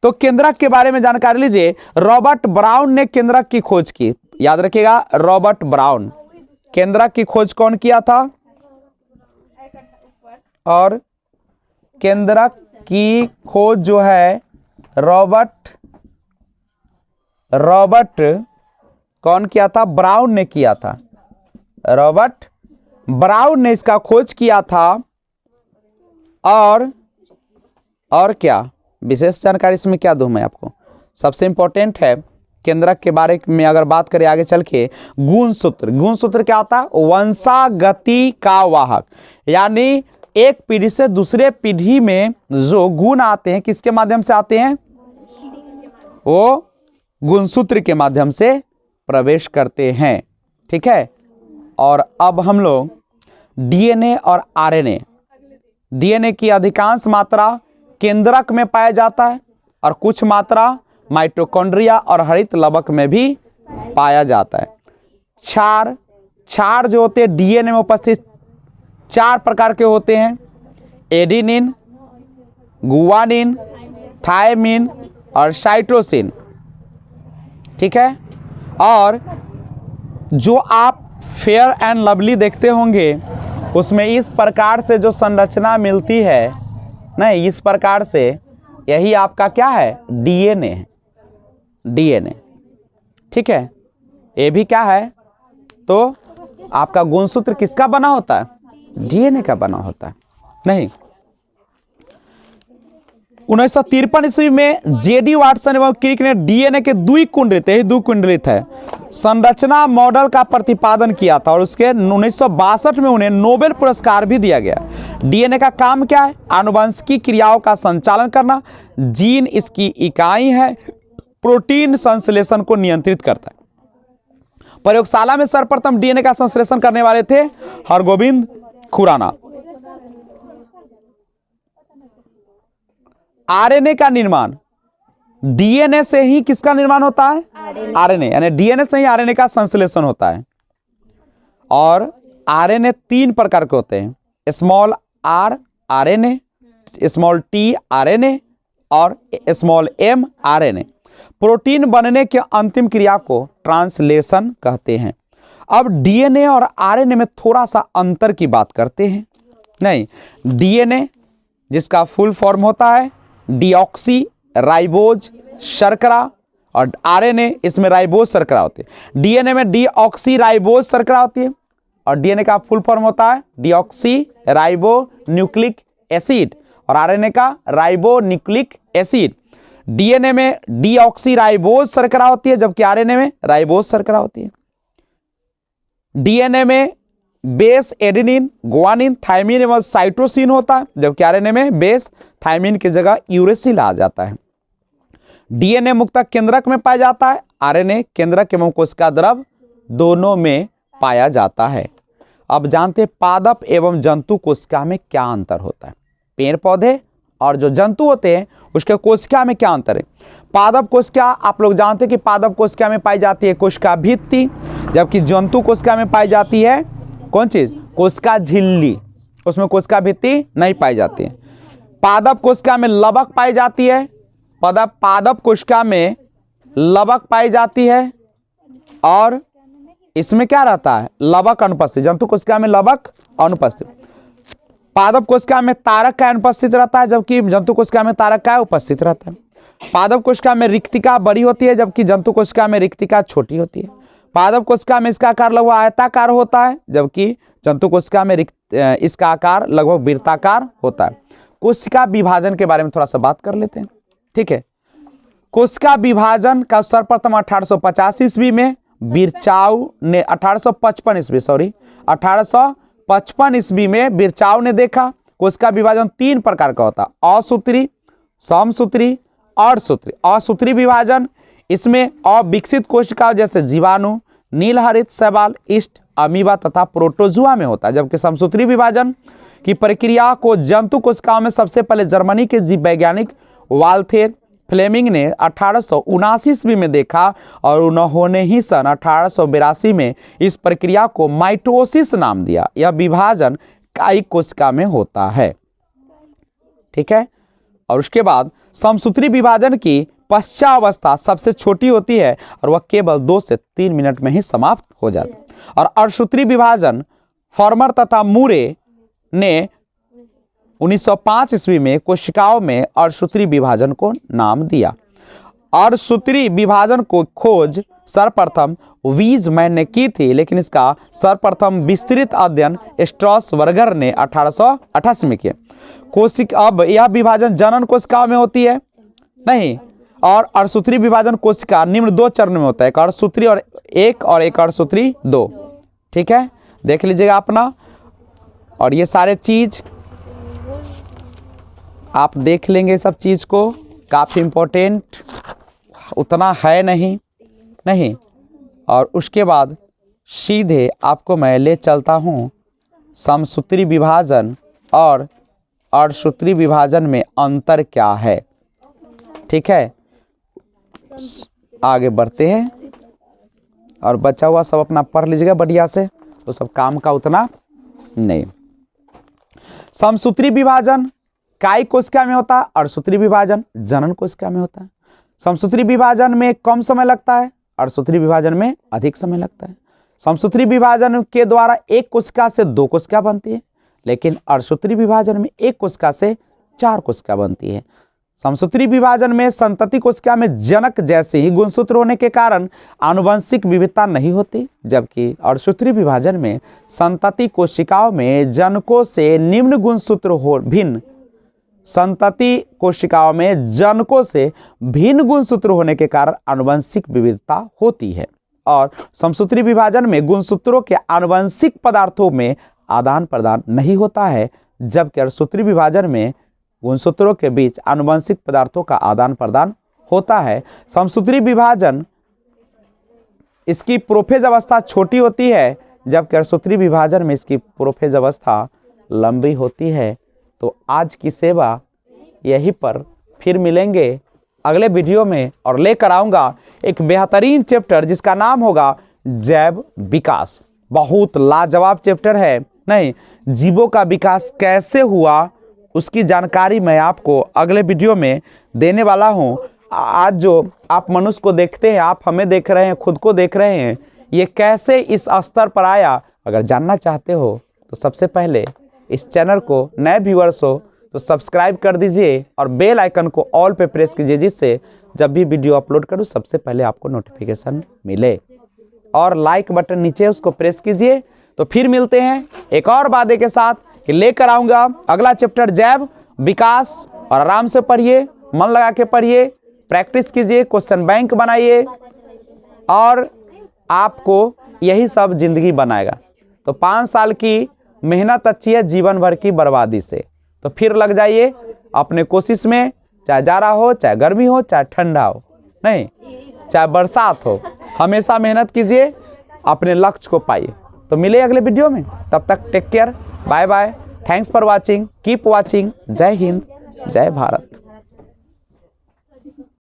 तो केंद्रक के बारे में जानकारी लीजिए। रॉबर्ट ब्राउन ने केंद्रक की खोज की। याद रखिएगा, रॉबर्ट ब्राउन। केंद्रक की खोज कौन किया था? और केंद्रक की खोज जो है रॉबर्ट कौन किया था? ब्राउन ने किया था। रॉबर्ट ब्राउन ने इसका खोज किया था। और क्या विशेष जानकारी इसमें क्या दूं मैं आपको? सबसे इंपॉर्टेंट है केंद्रक के बारे में अगर बात करें आगे चल के, गुणसूत्र, गुणसूत्र क्या होता है? वंशागति का वाहक, यानी एक पीढ़ी से दूसरे पीढ़ी में जो गुण आते हैं किसके माध्यम से आते हैं? वो गुणसूत्र के माध्यम से प्रवेश करते हैं। ठीक है, और अब हम लोग डीएनए और आरएनए, डीएनए की अधिकांश मात्रा केंद्रक में पाया जाता है और कुछ मात्रा माइटोकॉन्ड्रिया और हरित लवक में भी पाया जाता है। क्षार, क्षार जो होते हैं डीएनए में उपस्थित 4 प्रकार के होते हैं, एडेनिन, गुआनिन, थायमिन और साइटोसिन। ठीक है, और जो आप फेयर एंड लवली देखते होंगे उसमें इस प्रकार से जो संरचना मिलती है, नहीं इस प्रकार से, यही आपका क्या है? डीएनए है, डीएनए। ठीक है, ये भी क्या है? तो आपका गुणसूत्र किसका बना होता है? डीएनए का बना होता है। नहीं, 1953 ईस्वी में जेडी वाटसन एवं क्रिक ने डीएनए के द्विकुंडलित है संरचना मॉडल का प्रतिपादन किया था और उसके 1962 में उन्हें नोबेल पुरस्कार भी दिया गया। डीएनए का काम क्या है? आनुवंशिक क्रियाओं का संचालन करना, जीन इसकी इकाई है, प्रोटीन संश्लेषण को नियंत्रित करता है। प्रयोगशाला में सर्वप्रथम डीएनए का संश्लेषण करने वाले थे हरगोविंद खुराना। आरएनए का निर्माण, डीएनए से ही किसका निर्माण होता है? आरएनए, यानी डीएनए से ही आरएनए का संश्लेषण होता है। और आरएनए 3 प्रकार के होते हैं, small are RNA, small T RNA और स्मॉल एम आरएनए। प्रोटीन बनने के अंतिम क्रिया को ट्रांसलेशन कहते हैं। अब डीएनए और आरएनए में थोड़ा सा अंतर की बात करते हैं। नहीं, डीएनए जिसका फुल फॉर्म होता है डीऑक्सी राइबोज शर्करा, और आरएनए इसमें राइबोज शर्करा होती है। डीएनए में डीऑक्सी राइबोज शर्करा होती है और डीएनए का फुल फॉर्म होता है डीऑक्सी राइबो न्यूक्लिक एसिड, और आरएनए का राइबो न्यूक्लिक एसिड। डीएनए में डीऑक्सी राइबोज शर्करा होती है जबकि आरएनए में राइबोज शर्करा होती है। डीएनए में बेस एडेनिन, गुआनिन, थायमिन एवं साइटोसिन होता है जबकि आरएनए में बेस थायमिन की जगह यूरेसिल आ जाता है। डीएनए मुख्यतः केंद्रक में पाया जाता है, आरएनए केंद्रक एवं कोशिका द्रव दोनों में पाया जाता है। अब जानते हैं पादप एवं जंतु कोशिका में क्या अंतर होता है। पेड़ पौधे और जो जंतु होते हैं उसके कोशिका में क्या अंतर है। पादप कोशिका आप लोग जानते हैं कि पादप कोशिका में पाई जाती है कोशिका भित्ति, जबकि जंतु कोशिका में पाई जाती है कौन चीज? कोशिका झिल्ली, उसमें कोशिका भित्ति नहीं पाई जाती है। पादप कोशिका में लवक पाई जाती है, पादप कोशिका में लवक पाई जाती है और इसमें क्या रहता है? लवक अनुपस्थित। जंतु कोशिका में लवक अनुपस्थित। पादप कोशिका में तारक का अनुपस्थित रहता है जबकि जंतु कोशिका में तारक का उपस्थित रहता है। पादप कोशिका में रिक्तिका बड़ी होती है जबकि जंतु कोशिका में रिक्तिका छोटी होती है। पादप कोशिका में इसका आकार लगभग आयताकार होता है जबकि जंतु कोशिका में इसका आकार लगभग वृत्ताकार होता है। कोशिका विभाजन के बारे में थोड़ा सा बात कर लेते हैं। ठीक है, कोशिका विभाजन का सर्वप्रथम 1850 ईस्वी में बिरचाउ ने 1855 ईस्वी में बिरचाउ ने देखा। कोशिका विभाजन 3 प्रकार का होता है, असूत्री, समसूत्री, अर्धसूत्री। असूत्री विभाजन, इसमें अविकसित कोशिका जैसे जीवाणु, नीलहरित शैवाल, ईस्ट, अमीबा तथा प्रोटोजुआ में होता है, जबकि समसूत्री विभाजन की प्रक्रिया को जंतु कोशिकाओं में सबसे पहले जर्मनी के जीव वैज्ञानिक वाल्थेर फ्लेमिंग ने 1879 ईस्वी में देखा और उन्होंने ही सन 1882 में इस प्रक्रिया को माइटोसिस नाम दिया। यह विभाजन कायी कोशिका में होता है। ठीक है, और उसके बाद समसूत्री विभाजन की पश्चावस्था सबसे छोटी होती है और वह केवल 2 से 3 मिनट में ही समाप्त हो जाती है। और अर्धसूत्री विभाजन फॉर्मर तथा मूरे ने 1905 ईस्वी में कोशिकाओं में अर्धसूत्री विभाजन को नाम दिया। अर्धसूत्री विभाजन को खोज सर्वप्रथम वीजमैन ने की थी, लेकिन इसका सर्वप्रथम विस्तृत अध्ययन स्ट्रॉसबर्गर ने 1888 में किया। अब यह विभाजन जनन कोशिकाओं में होती है नहीं, और अर्धसूत्री विभाजन कोशिका निम्न दो चरण में होता है, एक अर्धसूत्री और एक अर्धसूत्री 2। ठीक है, देख लीजिएगा अपना। और ये सारे चीज आप देख लेंगे, सब चीज को, काफ़ी इम्पोर्टेंट उतना है नहीं। और उसके बाद सीधे आपको मैं ले चलता हूँ समसूत्री विभाजन और अर्धसूत्री विभाजन में अंतर क्या है। ठीक है, आगे बढ़ते हैं और बचा हुआ सब अपना पढ़ लीजिएगा बढ़िया से, तो सब काम का उतना नहीं। समसूत्री विभाजन कायिक कोशिका में होता है, अर्धसूत्री विभाजन जनन कोशिका में होता है। समसूत्री विभाजन में कम समय लगता है, अर्धसूत्री विभाजन में अधिक समय लगता है। समसूत्री विभाजन के द्वारा एक कोशिका से 2 कोशिका बनती है, लेकिन अर्धसूत्री विभाजन में एक कोशिका से 4 कोशिका बनती है। समसूत्री विभाजन में संतति कोशिका में जनक जैसे ही गुणसूत्र होने के कारण आनुवंशिक विविधता नहीं होती, जबकि अर्धसूत्री विभाजन में संतति कोशिकाओं में जनकों से निम्न गुणसूत्र हो भिन्न संतति कोशिकाओं में जनकों से भिन्न गुणसूत्र होने के कारण आनुवंशिक विविधता होती है। और समसूत्री विभाजन में गुणसूत्रों के आनुवंशिक पदार्थों में आदान प्रदान नहीं होता है, जबकि अर्धसूत्री विभाजन में गुणसूत्रों के बीच आनुवंशिक पदार्थों का आदान प्रदान होता है। समसूत्री विभाजन इसकी प्रोफेज अवस्था छोटी होती है, जबकि अर्धसूत्री विभाजन में इसकी प्रोफेज अवस्था लंबी होती है। तो आज की सेवा यहीं पर, फिर मिलेंगे अगले वीडियो में और लेकर आऊँगा एक बेहतरीन चैप्टर जिसका नाम होगा जैव विकास। बहुत लाजवाब चैप्टर है, नहीं, जीवों का विकास कैसे हुआ उसकी जानकारी मैं आपको अगले वीडियो में देने वाला हूं। आज जो आप मनुष्य को देखते हैं, आप हमें देख रहे हैं, खुद को देख रहे हैं, ये कैसे इस स्तर पर आया, अगर जानना चाहते हो तो सबसे पहले इस चैनल को, नए व्यूअर्स हो तो सब्सक्राइब कर दीजिए और बेल आइकन को ऑल पे प्रेस कीजिए, जिससे जब भी वीडियो अपलोड करूँ सबसे पहले आपको नोटिफिकेशन मिले। और लाइक बटन नीचे उसको प्रेस कीजिए। तो फिर मिलते हैं एक और वादे के साथ कि लेकर आऊँगा अगला चैप्टर जैव विकास। और आराम से पढ़िए, मन लगा के पढ़िए, प्रैक्टिस कीजिए, क्वेश्चन बैंक बनाइए और आपको यही सब जिंदगी बनाएगा। तो 5 साल की मेहनत अच्छी है जीवन भर की बर्बादी से। तो फिर लग जाइए अपने कोशिश में, चाहे जाड़ा हो, चाहे गर्मी हो, चाहे ठंडा हो, नहीं चाहे बरसात हो, हमेशा मेहनत कीजिए, अपने लक्ष्य को पाइए। तो मिले अगले वीडियो में, तब तक take care, bye bye, thanks for watching, keep watching. जय हिंद, जय भारत।